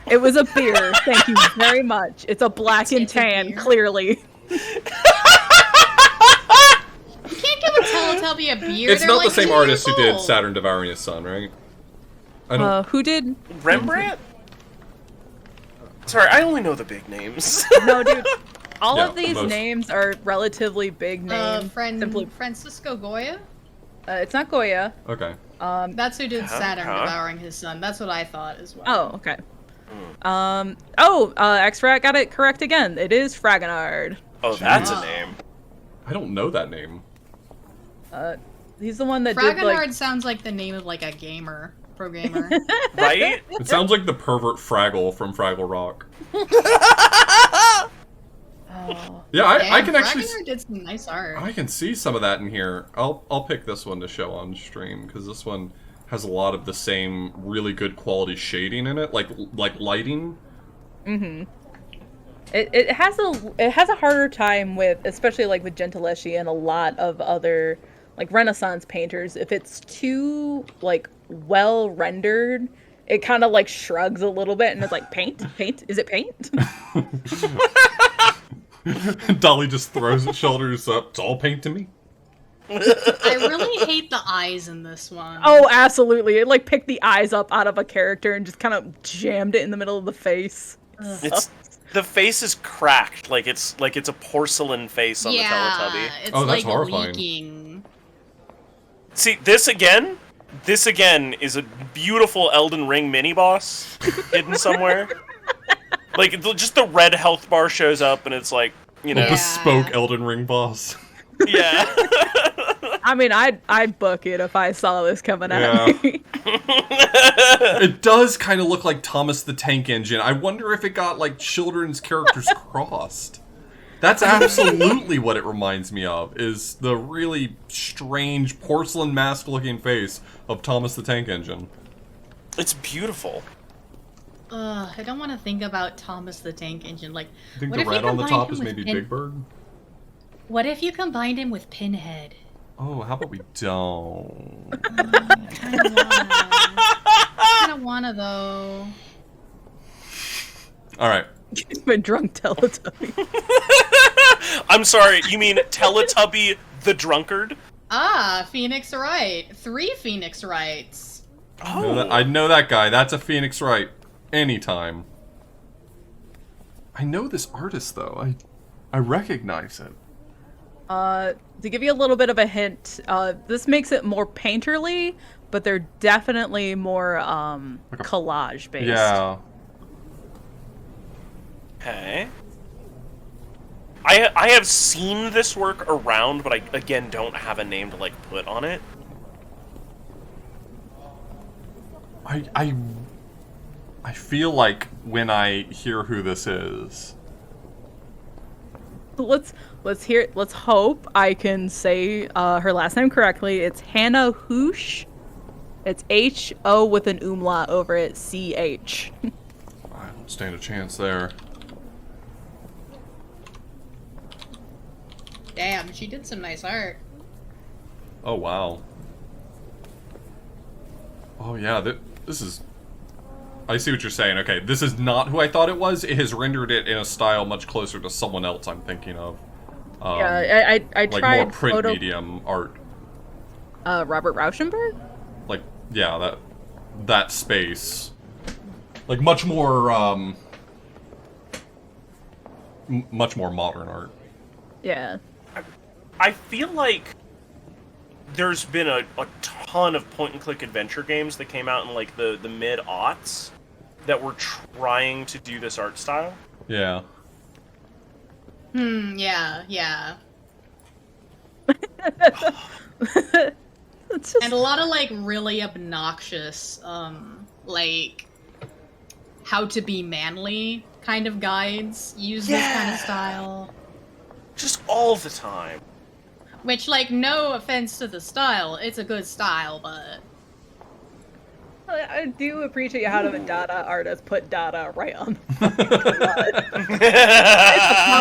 [SPEAKER 2] It was a beer. Thank you very much. It's a black and
[SPEAKER 3] It's a
[SPEAKER 2] tan,
[SPEAKER 3] beer.
[SPEAKER 2] clearly.
[SPEAKER 3] You can't give a Teletubby a beer.
[SPEAKER 1] It's
[SPEAKER 3] They're
[SPEAKER 1] not
[SPEAKER 3] like
[SPEAKER 1] the same
[SPEAKER 3] 2
[SPEAKER 1] artist who
[SPEAKER 3] years
[SPEAKER 1] did
[SPEAKER 3] old.
[SPEAKER 1] Saturn Devouring His Son, right? I don't.
[SPEAKER 2] Who did?
[SPEAKER 4] Rembrandt. Sorry, I only know the big names.
[SPEAKER 2] No, dude. All
[SPEAKER 1] Yeah,
[SPEAKER 2] of these
[SPEAKER 1] most.
[SPEAKER 2] names are relatively big names. Simply,
[SPEAKER 3] Francisco Goya?
[SPEAKER 2] it's not Goya.
[SPEAKER 1] Okay.
[SPEAKER 3] That's who did
[SPEAKER 4] Huh?
[SPEAKER 3] Saturn
[SPEAKER 4] Huh?
[SPEAKER 3] devouring his son. That's what I thought as well.
[SPEAKER 2] Oh, okay. X-Rat got it correct again. It is Fragonard.
[SPEAKER 4] Oh, that's a
[SPEAKER 3] Jeez.
[SPEAKER 4] name.
[SPEAKER 1] I don't know that name.
[SPEAKER 2] He's the one that
[SPEAKER 3] Fragonard
[SPEAKER 2] did like.
[SPEAKER 3] sounds like the name of like a programmer.
[SPEAKER 4] Right?
[SPEAKER 1] It sounds like the pervert Fraggle from Fraggle Rock.
[SPEAKER 2] Oh.
[SPEAKER 1] Yeah, I can
[SPEAKER 3] Damn,
[SPEAKER 1] actually.
[SPEAKER 3] Fragonard did some nice art.
[SPEAKER 1] I can see some of that in here. I'll pick this one to show on stream because this one has a lot of the same really good quality shading in it, like lighting.
[SPEAKER 2] Mm-hmm. It has a harder time with, especially like with Gentileschi and a lot of other like Renaissance painters. If it's too like well rendered, it kind of like shrugs a little bit and it's like paint. Is it paint?
[SPEAKER 1] Dolly just throws its shoulders up. It's all paint to me.
[SPEAKER 3] I really hate the eyes in this one.
[SPEAKER 2] Oh, absolutely! It like picked the eyes up out of a character and just kind of jammed it in the middle of the face.
[SPEAKER 4] It's the face is cracked, like it's a porcelain face on
[SPEAKER 3] yeah,
[SPEAKER 4] the Teletubby.
[SPEAKER 3] it's
[SPEAKER 1] Oh, that's
[SPEAKER 3] like
[SPEAKER 1] horrifying.
[SPEAKER 3] leaking.
[SPEAKER 4] See, this again is a beautiful Elden Ring mini boss hidden somewhere. Like just the red health bar shows up and it's like, you know,
[SPEAKER 3] Yeah.
[SPEAKER 1] Bespoke Elden Ring boss.
[SPEAKER 4] yeah.
[SPEAKER 2] I mean, I'd book it if I saw this coming
[SPEAKER 1] Yeah.
[SPEAKER 2] at me.
[SPEAKER 1] It does kind of look like Thomas the Tank Engine. I wonder if it got like children's characters crossed. That's absolutely what it reminds me of, is the really strange porcelain mask looking face of Thomas the Tank Engine.
[SPEAKER 4] It's beautiful.
[SPEAKER 3] I don't want to think about Thomas the Tank Engine. Like,
[SPEAKER 1] I think
[SPEAKER 3] what
[SPEAKER 1] the
[SPEAKER 3] if you
[SPEAKER 1] red on the
[SPEAKER 3] combined
[SPEAKER 1] top
[SPEAKER 3] him
[SPEAKER 1] is
[SPEAKER 3] with
[SPEAKER 1] maybe
[SPEAKER 3] Pin-
[SPEAKER 1] Big Bird.
[SPEAKER 3] What if you combined him with Pinhead?
[SPEAKER 1] Oh, how about we don't?
[SPEAKER 3] I don't wanna though.
[SPEAKER 1] Alright.
[SPEAKER 2] He's been drunk Teletubby.
[SPEAKER 4] I'm sorry, you mean Teletubby the Drunkard?
[SPEAKER 3] Ah, Phoenix Wright. 3 Phoenix Wrights.
[SPEAKER 1] I know that guy. That's a Phoenix Wright. Anytime. I know this artist, though. I recognize it.
[SPEAKER 2] To give you a little bit of a hint, this makes it more painterly, but they're definitely more collage based.
[SPEAKER 1] Yeah.
[SPEAKER 4] Okay. I have seen this work around, but I again don't have a name to like put on it.
[SPEAKER 1] I feel like when I hear who this is.
[SPEAKER 2] Let's hope I can say her last name correctly. It's Hannah Hoosh. It's H-O with an umlaut over it, C-H.
[SPEAKER 1] I don't stand a chance there.
[SPEAKER 3] Damn, she did some nice art.
[SPEAKER 1] Oh, wow. Oh, yeah, this is... I see what you're saying. Okay, this is not who I thought it was. It has rendered it in a style much closer to someone else I'm thinking of.
[SPEAKER 2] Yeah, I
[SPEAKER 1] like
[SPEAKER 2] tried
[SPEAKER 1] more print
[SPEAKER 2] photo...
[SPEAKER 1] medium art.
[SPEAKER 2] Robert Rauschenberg?
[SPEAKER 1] Like, yeah, that space. Like, much more, much more modern art.
[SPEAKER 2] Yeah.
[SPEAKER 4] I feel like there's been a ton of point-and-click adventure games that came out in like the mid-aughts that were trying to do this art style.
[SPEAKER 1] Yeah.
[SPEAKER 3] Yeah.
[SPEAKER 2] It's just
[SPEAKER 3] And a lot of like really obnoxious, like how to be manly kind of guides use this kind of style.
[SPEAKER 4] Just all the time.
[SPEAKER 3] Which, like, no offense to the style, it's a good style, but
[SPEAKER 2] I do appreciate how the Dada artists put Dada right on the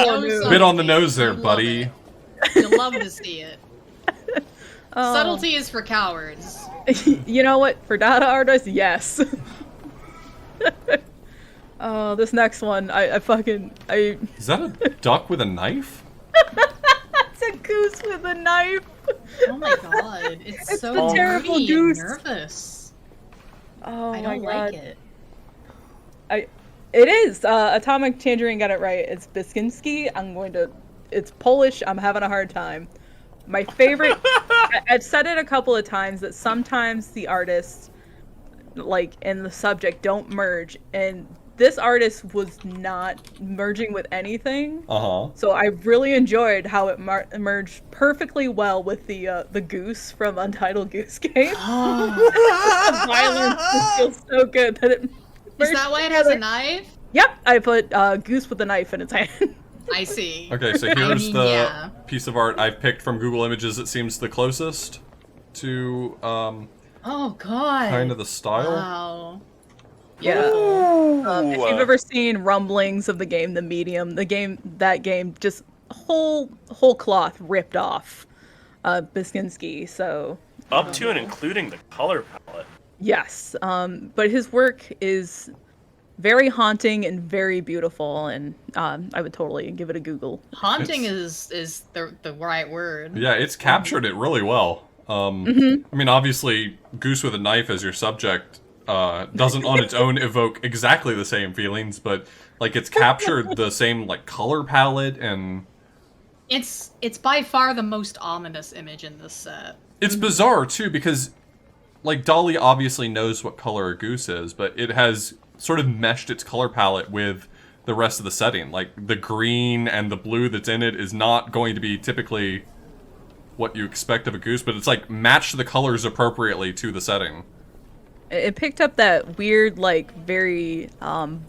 [SPEAKER 3] No
[SPEAKER 1] Bit on the nose
[SPEAKER 3] subtlety.
[SPEAKER 1] there, buddy.
[SPEAKER 3] You'll love to see it. Subtlety is for cowards.
[SPEAKER 2] You know what? For Dada artists, yes. Oh, this next one,
[SPEAKER 1] Is that a duck with a knife?
[SPEAKER 2] It's a goose with a knife.
[SPEAKER 3] Oh my god, it's so
[SPEAKER 2] the terrible
[SPEAKER 3] nerdy
[SPEAKER 2] goose.
[SPEAKER 3] and nervous.
[SPEAKER 2] Oh
[SPEAKER 3] I
[SPEAKER 2] my
[SPEAKER 3] don't
[SPEAKER 2] god.
[SPEAKER 3] like it.
[SPEAKER 2] It is. Atomic Tangerine got it right. It's Biskinski. It's Polish. I'm having a hard time. My favorite. I've said it a couple of times that sometimes the artists, like, and the subject don't merge, and this artist was not merging with anything. So I really enjoyed how it merged perfectly well with the goose from Untitled Goose Game. The violence just feels so good that it.
[SPEAKER 3] Is that why it has a knife?
[SPEAKER 2] Yep, I put goose with a knife in its hand.
[SPEAKER 3] I see.
[SPEAKER 1] Okay, so here's
[SPEAKER 3] mean,
[SPEAKER 1] the
[SPEAKER 3] yeah.
[SPEAKER 1] piece of art I've picked from Google Images that seems the closest to
[SPEAKER 3] Oh god.
[SPEAKER 1] kind of the style.
[SPEAKER 3] Wow.
[SPEAKER 2] Yeah. If you've ever seen rumblings of the game, The Medium, that game just whole cloth ripped off Biskinski. So
[SPEAKER 4] Up to and including the color palette.
[SPEAKER 2] yes, but his work is very haunting and very beautiful, and I would totally give it a Google.
[SPEAKER 3] Haunting is the right word.
[SPEAKER 1] Yeah, it's captured it really well. I mean, obviously, goose with a knife as your subject doesn't on its own evoke exactly the same feelings, but like it's captured the same like color palette, and
[SPEAKER 3] It's by far the most ominous image in this set.
[SPEAKER 1] it's bizarre too because like Dolly obviously knows what color a goose is, but it has sort of meshed its color palette with the rest of the setting. Like the green and the blue that's in it is not going to be typically what you expect of a goose, but it's like matched the colors appropriately to the setting.
[SPEAKER 2] It picked up that weird, like, very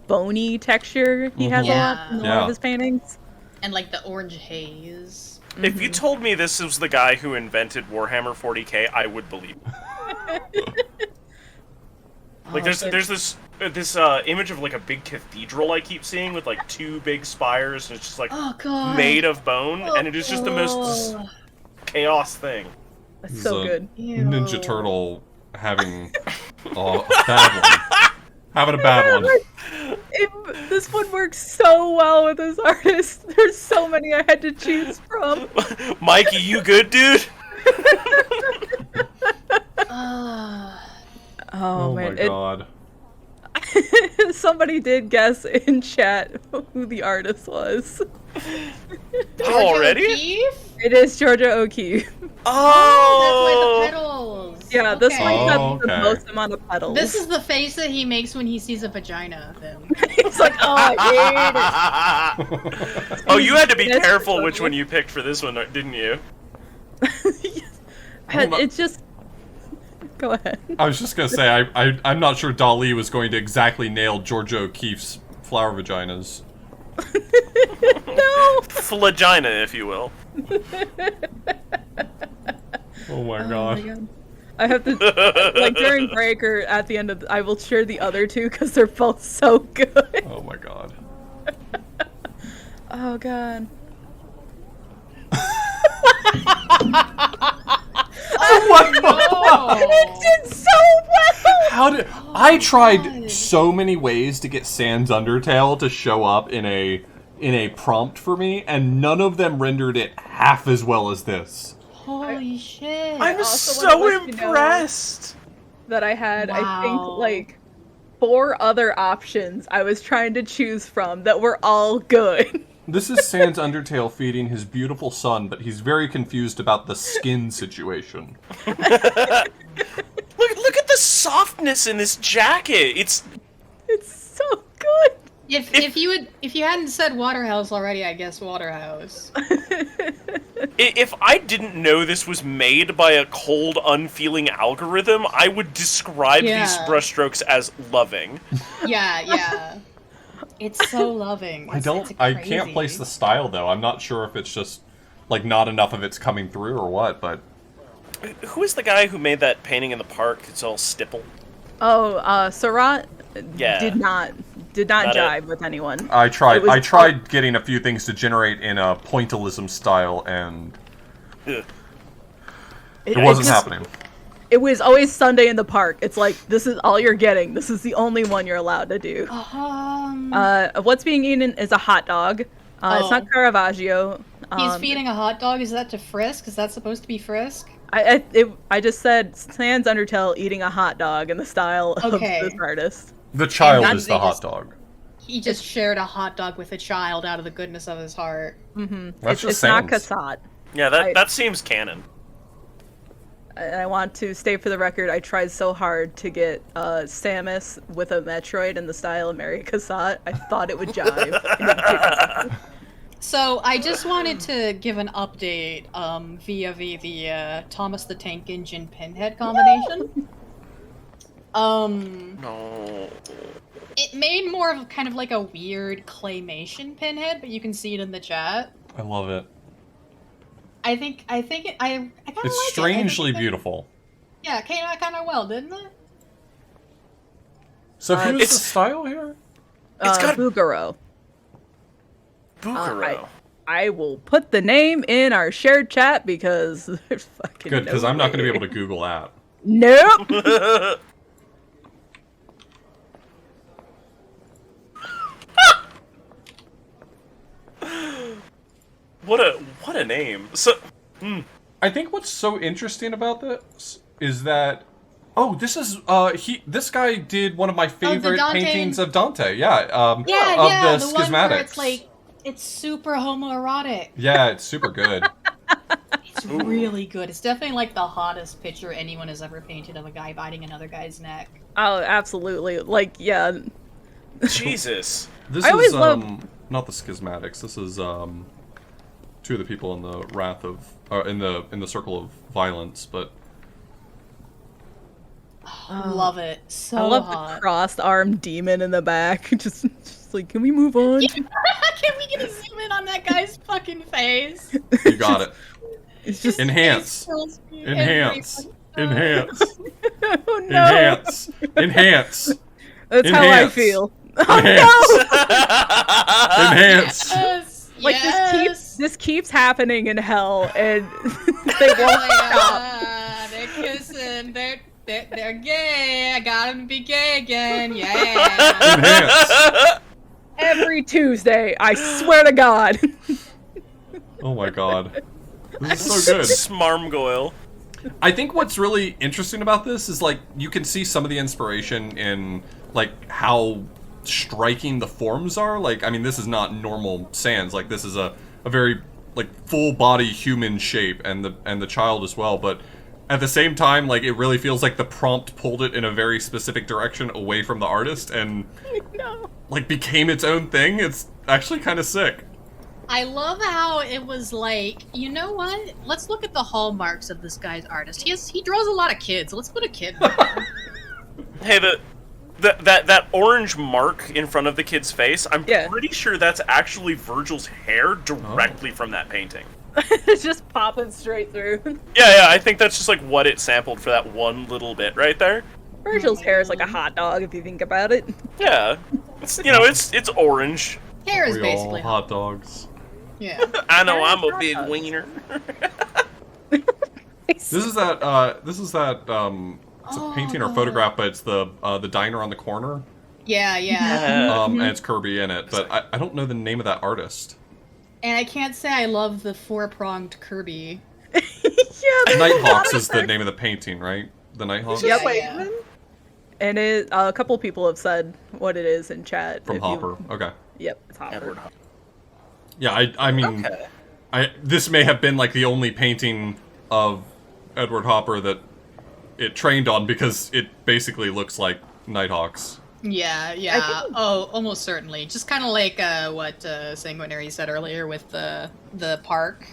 [SPEAKER 2] bony texture he has a lot in a lot of his paintings.
[SPEAKER 3] And like the orange haze.
[SPEAKER 4] If you told me this was the guy who invented Warhammer 40k, I would believe it. Like there's this image of like a big cathedral I keep seeing with like two big spires, and it's just like made of bone, and it is just the most chaos thing.
[SPEAKER 2] That's
[SPEAKER 1] This
[SPEAKER 2] so
[SPEAKER 1] is a
[SPEAKER 2] good.
[SPEAKER 1] Ninja Turtle having a bad one. Having a bad one.
[SPEAKER 2] This one works so well with this artist. There's so many I had to choose from.
[SPEAKER 4] Mikey, you good, dude?
[SPEAKER 2] Oh man,
[SPEAKER 1] my god.
[SPEAKER 2] somebody did guess in chat who the artist was.
[SPEAKER 4] Oh, already?
[SPEAKER 3] O'Keefe?
[SPEAKER 2] It is Georgia O'Keeffe.
[SPEAKER 4] Oh!
[SPEAKER 3] That's why the petals.
[SPEAKER 2] Yeah, this
[SPEAKER 3] Okay.
[SPEAKER 2] one has
[SPEAKER 1] okay.
[SPEAKER 2] the most amount of petals.
[SPEAKER 3] This is the face that he makes when he sees a vagina. Then.
[SPEAKER 2] He's like, oh, I hate it.
[SPEAKER 4] Oh, you had to be
[SPEAKER 2] That's
[SPEAKER 4] careful
[SPEAKER 2] funny.
[SPEAKER 4] which one you picked for this one, didn't you?
[SPEAKER 2] It's just. Go ahead.
[SPEAKER 1] I was just gonna say, I'm not sure Dali was going to exactly nail Georgia O'Keeffe's flower vaginas.
[SPEAKER 2] No.
[SPEAKER 4] Flagina, if you will.
[SPEAKER 1] Oh my
[SPEAKER 2] Oh
[SPEAKER 1] god.
[SPEAKER 2] my god. I have to, like, during break or at the end of I will share the other two because they're both so good.
[SPEAKER 1] Oh my god.
[SPEAKER 2] Oh god.
[SPEAKER 1] Oh my god!
[SPEAKER 2] It did so well!
[SPEAKER 1] How did I tried so many ways to get Sans Undertale to show up in a prompt for me, and none of them rendered it half as well as this.
[SPEAKER 3] Holy shit!
[SPEAKER 4] I'm
[SPEAKER 2] also
[SPEAKER 4] so
[SPEAKER 2] wanna let you know-
[SPEAKER 4] impressed!
[SPEAKER 2] That I had, I think,
[SPEAKER 3] Wow.
[SPEAKER 2] like 4 other options I was trying to choose from that were all good.
[SPEAKER 1] This is Sans Undertale feeding his beautiful son, but he's very confused about the skin situation.
[SPEAKER 4] Look at the softness in this jacket. It's
[SPEAKER 2] It's so good.
[SPEAKER 3] If you hadn't said Waterhouse already, I guess Waterhouse.
[SPEAKER 4] If I didn't know this was made by a cold, unfeeling algorithm, I would describe these brushstrokes as loving.
[SPEAKER 3] Yeah. It's so loving.
[SPEAKER 1] I can't place the style though. I'm not sure if it's just like not enough of it's coming through or what, but
[SPEAKER 4] Who is the guy who made that painting in the park? It's all stipple.
[SPEAKER 2] Oh, Sarat
[SPEAKER 4] Yeah.
[SPEAKER 2] did not
[SPEAKER 4] Not
[SPEAKER 2] jive with anyone.
[SPEAKER 1] I tried.
[SPEAKER 2] It was-
[SPEAKER 1] I tried getting a few things to generate in a pointillism style, and
[SPEAKER 4] Ugh.
[SPEAKER 1] it wasn't
[SPEAKER 2] just-
[SPEAKER 1] happening.
[SPEAKER 2] It was always Sunday in the park. It's like, this is all you're getting. This is the only one you're allowed to do. What's being eaten is a hot dog. It's not Caravaggio.
[SPEAKER 3] He's feeding a hot dog. Is that to Frisk? Is that supposed to be Frisk?
[SPEAKER 2] I just said Sans Undertale eating a hot dog in the style of this artist.
[SPEAKER 1] The child
[SPEAKER 3] And
[SPEAKER 1] is the
[SPEAKER 3] they
[SPEAKER 1] hot
[SPEAKER 3] just-
[SPEAKER 1] dog.
[SPEAKER 3] He just shared a hot dog with a child out of the goodness of his heart.
[SPEAKER 1] That's just
[SPEAKER 2] It's not
[SPEAKER 1] Sans.
[SPEAKER 2] Cassat.
[SPEAKER 4] Yeah, that seems canon.
[SPEAKER 2] I want to state for the record, I tried so hard to get Samus with a Metroid in the style of Mary Cassatt. I thought it would jive. And it didn't.
[SPEAKER 3] So I just wanted to give an update via the Thomas the Tank Engine Pinhead combination.
[SPEAKER 4] No.
[SPEAKER 3] It made more of kind of like a weird claymation Pinhead, but you can see it in the chat.
[SPEAKER 1] I love it.
[SPEAKER 3] I think I kind of like it.
[SPEAKER 1] It's strangely beautiful.
[SPEAKER 3] Yeah, it came out kind of well, didn't it?
[SPEAKER 1] So who's the
[SPEAKER 4] it's-
[SPEAKER 1] style here?
[SPEAKER 4] It's got
[SPEAKER 2] Bugaro.
[SPEAKER 4] Bukuro.
[SPEAKER 2] I will put the name in our shared chat because there's fucking
[SPEAKER 1] Good, because
[SPEAKER 2] no
[SPEAKER 1] I'm not going to be
[SPEAKER 2] way.
[SPEAKER 1] able to Google that.
[SPEAKER 2] Nope.
[SPEAKER 4] What a name. So
[SPEAKER 1] I think what's so interesting about this is that this is this guy did one of my favorite
[SPEAKER 3] Dante-
[SPEAKER 1] paintings of Dante. Yeah. Of
[SPEAKER 3] Yeah,
[SPEAKER 1] the
[SPEAKER 3] the one where
[SPEAKER 1] schismatics.
[SPEAKER 3] it's like it's super homoerotic.
[SPEAKER 1] Yeah, it's super good.
[SPEAKER 3] It's really good. It's definitely like the hottest picture anyone has ever painted of a guy biting another guy's neck.
[SPEAKER 2] Oh, absolutely. Like, yeah.
[SPEAKER 4] Jesus.
[SPEAKER 1] This
[SPEAKER 2] I always
[SPEAKER 1] is
[SPEAKER 2] love-
[SPEAKER 1] not the schismatics. This is two of the people in the wrath of in the circle of violence, but
[SPEAKER 3] Love it. So
[SPEAKER 2] I love
[SPEAKER 3] hot.
[SPEAKER 2] the crossed arm demon in the back. just like, can we move on?
[SPEAKER 3] Can we get a zoom in on that guy's fucking face?
[SPEAKER 1] you got it.
[SPEAKER 2] It's just
[SPEAKER 1] Enhance.
[SPEAKER 3] Kills me
[SPEAKER 1] Enhance.
[SPEAKER 3] every-
[SPEAKER 1] Enhance.
[SPEAKER 2] oh no.
[SPEAKER 1] Enhance. Enhance.
[SPEAKER 2] That's how I
[SPEAKER 1] Enhance.
[SPEAKER 2] feel.
[SPEAKER 1] Enhance.
[SPEAKER 2] Oh
[SPEAKER 1] Enhance.
[SPEAKER 3] Yes.
[SPEAKER 2] no! Like
[SPEAKER 3] yes.
[SPEAKER 2] this keeps happening in hell, and they
[SPEAKER 3] Oh
[SPEAKER 2] won't
[SPEAKER 3] my
[SPEAKER 2] stop.
[SPEAKER 3] God, they're kissing. They're gay. I got them to be gay again. Yeah.
[SPEAKER 1] Enhance.
[SPEAKER 2] Every Tuesday, I swear to God.
[SPEAKER 1] Oh my god. This is so good.
[SPEAKER 4] Smarmgoyle.
[SPEAKER 1] I think what's really interesting about this is like you can see some of the inspiration in like how striking the forms are. Like, I mean, this is not normal Sans. Like, this is a very like full body human shape, and the child as well. But at the same time, like it really feels like the prompt pulled it in a very specific direction away from the artist and
[SPEAKER 2] No.
[SPEAKER 1] like became its own thing. It's actually kind of sick.
[SPEAKER 3] I love how it was like, you know what? Let's look at the hallmarks of this guy's artist. He draws a lot of kids. Let's put a kid in there.
[SPEAKER 4] Hey, that orange mark in front of the kid's face, I'm
[SPEAKER 2] Yeah.
[SPEAKER 4] pretty sure that's actually Virgil's hair directly from that painting.
[SPEAKER 2] It's just popping straight through.
[SPEAKER 4] Yeah, I think that's just like what it sampled for that one little bit right there.
[SPEAKER 2] Virgil's hair is like a hot dog if you think about it.
[SPEAKER 4] Yeah. It's, it's orange.
[SPEAKER 3] Hair is
[SPEAKER 1] We all
[SPEAKER 3] basically
[SPEAKER 1] hot dogs.
[SPEAKER 3] Yeah.
[SPEAKER 4] I know I'm a big wiener.
[SPEAKER 1] This is that. It's a painting or photograph, but it's the diner on the corner.
[SPEAKER 3] Yeah, yeah.
[SPEAKER 1] And it's Kirby in it, but I don't know the name of that artist.
[SPEAKER 3] And I can't say I love the four-pronged Kirby.
[SPEAKER 2] Yeah.
[SPEAKER 1] Nighthawks is the name of the painting, right? The Nighthawks?
[SPEAKER 2] Yep.
[SPEAKER 3] Yeah.
[SPEAKER 2] And a couple people have said what it is in chat.
[SPEAKER 1] From
[SPEAKER 2] if you-
[SPEAKER 1] Hopper. Okay.
[SPEAKER 2] Yep, it's Hopper.
[SPEAKER 4] Edward Hopper.
[SPEAKER 1] Yeah, I mean, this may have been like the only painting of Edward Hopper that it trained on because it basically looks like Nighthawks.
[SPEAKER 3] Yeah, yeah. Oh, almost certainly. Just kind of like what Sanguinary said earlier with the park.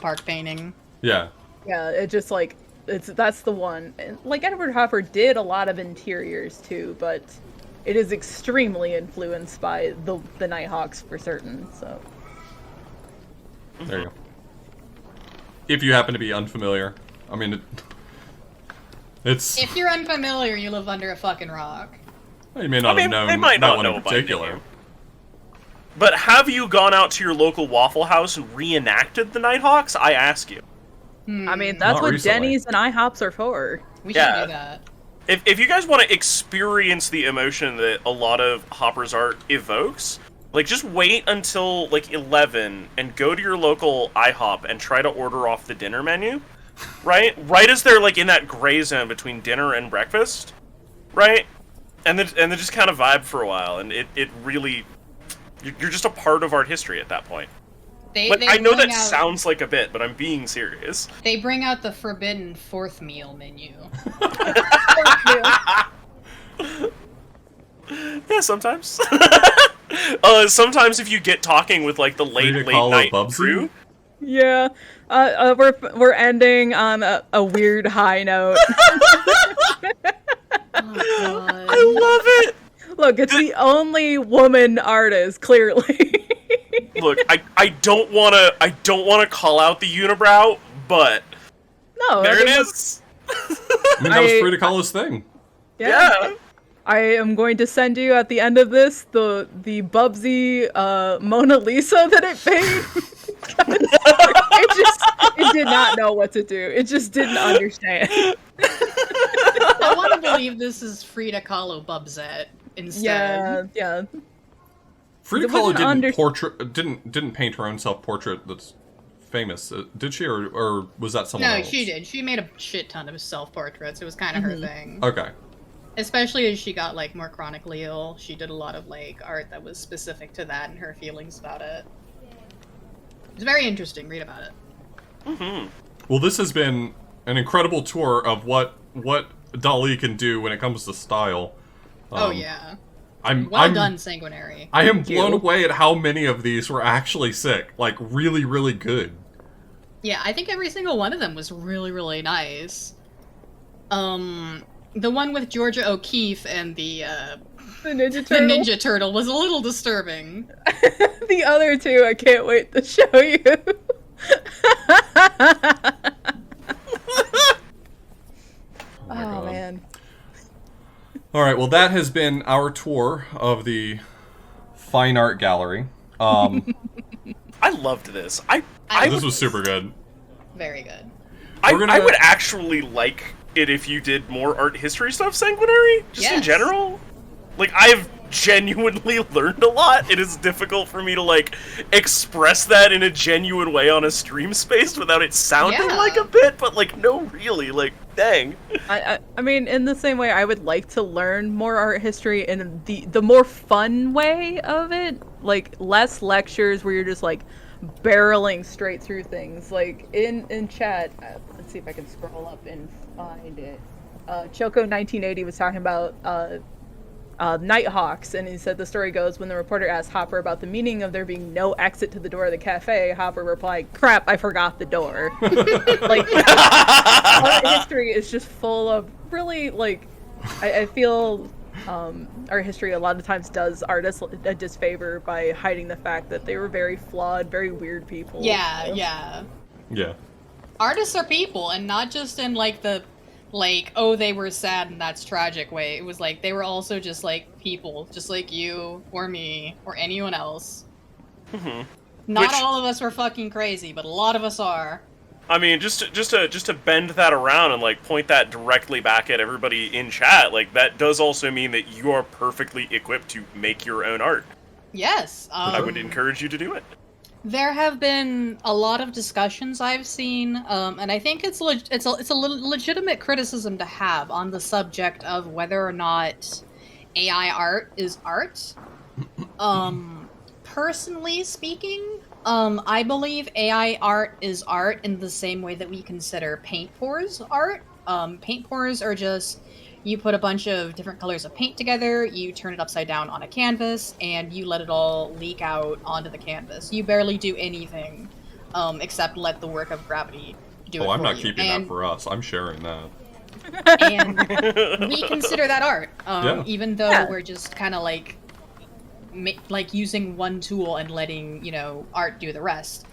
[SPEAKER 3] Park painting.
[SPEAKER 1] Yeah.
[SPEAKER 2] Yeah, it just like that's the one. And, like Edward Hopper did a lot of interiors too, but it is extremely influenced by the Nighthawks for certain. So
[SPEAKER 1] There you go. If you happen to be unfamiliar, I mean, it's.
[SPEAKER 3] If you're unfamiliar, you live under a fucking rock.
[SPEAKER 1] You may not have known
[SPEAKER 4] they might
[SPEAKER 1] that
[SPEAKER 4] not
[SPEAKER 1] one
[SPEAKER 4] know
[SPEAKER 1] in
[SPEAKER 4] by
[SPEAKER 1] particular.
[SPEAKER 4] name. But have you gone out to your local Waffle House and reenacted the Nighthawks? I ask you.
[SPEAKER 2] I mean, that's
[SPEAKER 1] Not
[SPEAKER 2] what
[SPEAKER 1] recently.
[SPEAKER 2] Denny's and IHOPs are for.
[SPEAKER 3] We should
[SPEAKER 4] Yeah.
[SPEAKER 3] do that.
[SPEAKER 4] If you guys want to experience the emotion that a lot of Hopper's art evokes, like, just wait until, like, 11 and go to your local IHOP and try to order off the dinner menu, right? Right as they're, like, in that gray zone between dinner and breakfast, right? And then just kind of vibe for a while, and it really... You're just a part of art history at that point.
[SPEAKER 3] They
[SPEAKER 4] I know
[SPEAKER 3] bring
[SPEAKER 4] that
[SPEAKER 3] out,
[SPEAKER 4] sounds like a bit, but I'm being serious.
[SPEAKER 3] They bring out the forbidden fourth meal menu.
[SPEAKER 4] Yeah, sometimes. Sometimes if you get talking with, like, the late
[SPEAKER 1] call
[SPEAKER 4] night
[SPEAKER 1] it Bubsy?
[SPEAKER 4] crew...
[SPEAKER 2] Yeah, we're ending on a weird high note.
[SPEAKER 3] Oh, God.
[SPEAKER 4] I love it!
[SPEAKER 2] Look, it's the only woman artist, clearly.
[SPEAKER 4] Look, I don't wanna call out the unibrow, but
[SPEAKER 2] No,
[SPEAKER 4] there
[SPEAKER 2] I
[SPEAKER 4] it
[SPEAKER 2] mean,
[SPEAKER 4] is.
[SPEAKER 1] I mean, that was free to call his thing.
[SPEAKER 4] Yeah.
[SPEAKER 2] I am going to send you at the end of this the Bubsy Mona Lisa that it made. it did not know what to do. It just didn't understand.
[SPEAKER 3] I want to believe this is Frida Kahlo Bubsette instead.
[SPEAKER 2] Yeah.
[SPEAKER 1] Frida
[SPEAKER 2] It
[SPEAKER 1] Kahlo
[SPEAKER 2] wasn't
[SPEAKER 1] didn't paint her own self-portrait that's famous, did she, or was that someone
[SPEAKER 3] No,
[SPEAKER 1] else?
[SPEAKER 3] she did. She made a shit ton of self-portraits. It was kind of her thing.
[SPEAKER 1] Okay.
[SPEAKER 3] Especially as she got, like, more chronically ill. She did a lot of, like, art that was specific to that and her feelings about it. It's very interesting. Read about it.
[SPEAKER 4] Mm-hmm.
[SPEAKER 1] Well, this has been an incredible tour of what Dali can do when it comes to style.
[SPEAKER 3] Oh, yeah.
[SPEAKER 1] I'm
[SPEAKER 3] Well done, Sanguinary.
[SPEAKER 1] I am
[SPEAKER 2] Thank
[SPEAKER 1] blown
[SPEAKER 2] you.
[SPEAKER 1] away at how many of these were actually sick. Like, really, really good.
[SPEAKER 3] Yeah, I think every single one of them was really, really nice. The one with Georgia O'Keeffe and the
[SPEAKER 2] Ninja
[SPEAKER 3] the
[SPEAKER 2] Turtle.
[SPEAKER 3] Ninja Turtle was a little disturbing.
[SPEAKER 2] The other two, I can't wait to show you.
[SPEAKER 1] Oh, my God.
[SPEAKER 2] Man.
[SPEAKER 1] All right, well, that has been our tour of the Fine Art Gallery.
[SPEAKER 4] I loved this.
[SPEAKER 1] This was super good.
[SPEAKER 3] Very good.
[SPEAKER 1] We're gonna-
[SPEAKER 4] I would actually like it if you did more art history stuff, Sanguinary, just in
[SPEAKER 3] Yes.
[SPEAKER 4] general. Like, I've genuinely learned a lot. It is difficult for me to, like, express that in a genuine way on a stream space without it sounding
[SPEAKER 3] Yeah.
[SPEAKER 4] like a bit, but, like, no, really, like, dang.
[SPEAKER 2] I mean, in the same way, I would like to learn more art history in the more fun way of it. Like, less lectures where you're just, like, barreling straight through things. Like, in chat, let's see if I can scroll up and find it. Choco1980 was talking about Nighthawks, and he said the story goes, when the reporter asked Hopper about the meaning of there being no exit to the door of the cafe, Hopper replied, "Crap, I forgot the door." Like, art history is just full of really, like, I feel art history a lot of times does artists a disfavor by hiding the fact that they were very flawed, very weird people.
[SPEAKER 3] Yeah,
[SPEAKER 2] So-
[SPEAKER 3] yeah.
[SPEAKER 1] Yeah.
[SPEAKER 3] Artists are people, and not just in, like, the, like, oh, they were sad and that's tragic way. It was like, they were also just, like, people, just like you, or me, or anyone else.
[SPEAKER 4] Mhm.
[SPEAKER 3] Not
[SPEAKER 4] Which-
[SPEAKER 3] all of us were fucking crazy, but a lot of us are.
[SPEAKER 4] I mean, just to bend that around and, like, point that directly back at everybody in chat, like, that does also mean that you are perfectly equipped to make your own art.
[SPEAKER 3] Yes.
[SPEAKER 4] I would encourage you to do it.
[SPEAKER 3] There have been a lot of discussions I've seen, and I think it's a legitimate criticism to have on the subject of whether or not AI art is art. Personally speaking, I believe AI art is art in the same way that we consider paint pours art. Paint pours are just, you put a bunch of different colors of paint together, you turn it upside down on a canvas, and you let it all leak out onto the canvas. You barely do anything except let the work of gravity do it
[SPEAKER 1] Oh, I'm
[SPEAKER 3] for
[SPEAKER 1] not
[SPEAKER 3] you.
[SPEAKER 1] keeping
[SPEAKER 3] And-
[SPEAKER 1] that for us. I'm sharing that.
[SPEAKER 3] and we consider that art,
[SPEAKER 1] Yeah.
[SPEAKER 3] even though
[SPEAKER 2] Yeah.
[SPEAKER 3] we're just kind of like using one tool and letting art do the rest.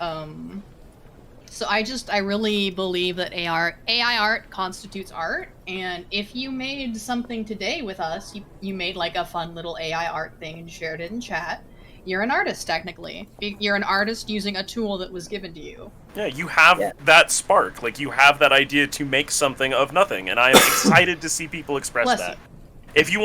[SPEAKER 3] So I really believe that AI art constitutes art, and if you made something today with us, you made like a fun little AI art thing and shared it in chat, you're an artist technically. You're an artist using a tool that was given to you.
[SPEAKER 4] Yeah, you have
[SPEAKER 2] Yeah.
[SPEAKER 4] that spark. Like, you have that idea to make something of nothing, and I am excited to see people express
[SPEAKER 3] Bless
[SPEAKER 4] that.
[SPEAKER 3] you.
[SPEAKER 4] If you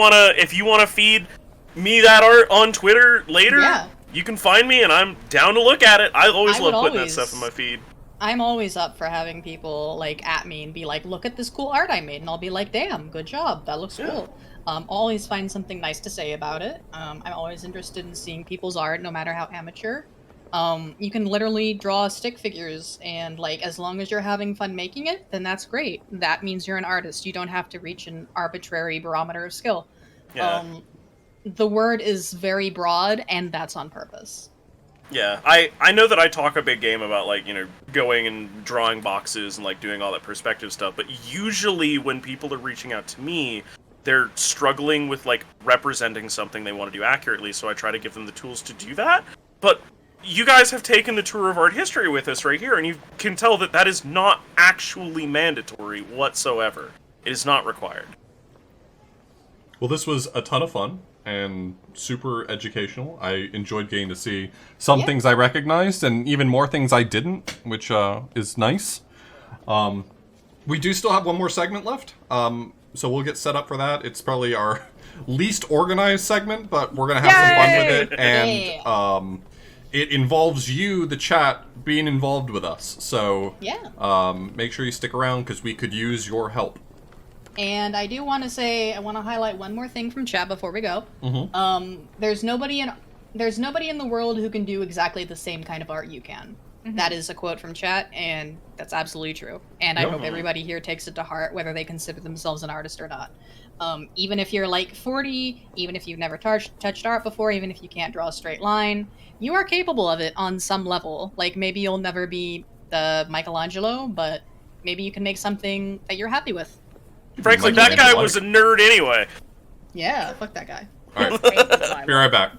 [SPEAKER 4] wanna feed me that art on Twitter later,
[SPEAKER 3] Yeah.
[SPEAKER 4] you can find me, and I'm down to look at it. I always
[SPEAKER 3] I
[SPEAKER 4] love
[SPEAKER 3] would
[SPEAKER 4] putting
[SPEAKER 3] always-
[SPEAKER 4] that stuff in my feed.
[SPEAKER 3] I'm always up for having people like at me and be like, "Look at this cool art I made," and I'll be like, "Damn, good job, that looks
[SPEAKER 4] Yeah.
[SPEAKER 3] cool." Always find something nice to say about it. I'm always interested in seeing people's art, no matter how amateur. You can literally draw stick figures, and like as long as you're having fun making it, then that's great. That means you're an artist. You don't have to reach an arbitrary barometer of skill.
[SPEAKER 4] Yeah.
[SPEAKER 3] The word is very broad, and that's on purpose.
[SPEAKER 4] Yeah, I know that I talk a big game about, like, going and drawing boxes and, like, doing all that perspective stuff, but usually when people are reaching out to me, they're struggling with, like, representing something they want to do accurately, so I try to give them the tools to do that. But you guys have taken the tour of art history with us right here, and you can tell that that is not actually mandatory whatsoever. It is not required.
[SPEAKER 1] Well, this was a ton of fun and super educational. I enjoyed getting to see some
[SPEAKER 3] Yeah.
[SPEAKER 1] things I recognized and even more things I didn't, which is nice. We do still have one more segment left, so we'll get set up for that. It's probably our least organized segment, but we're going to have some fun with it. And it involves you, the chat, being involved with us. So
[SPEAKER 3] Yeah.
[SPEAKER 1] make sure you stick around because we could use your help.
[SPEAKER 3] And I do want to say, I want to highlight one more thing from chat before we go. There's nobody in the world who can do exactly the same kind of art you can. That is a quote from chat, and that's absolutely true. And I
[SPEAKER 1] Yep.
[SPEAKER 3] hope everybody here takes it to heart, whether they consider themselves an artist or not. Even if you're like 40, even if you've never touched art before, even if you can't draw a straight line, you are capable of it on some level. Like, maybe you'll never be the Michelangelo, but maybe you can make something that you're happy with.
[SPEAKER 4] Frankly,
[SPEAKER 1] Might
[SPEAKER 4] that
[SPEAKER 1] be
[SPEAKER 4] guy
[SPEAKER 1] like-
[SPEAKER 4] was a nerd anyway.
[SPEAKER 3] Yeah, fuck that guy.
[SPEAKER 1] All right, be right back.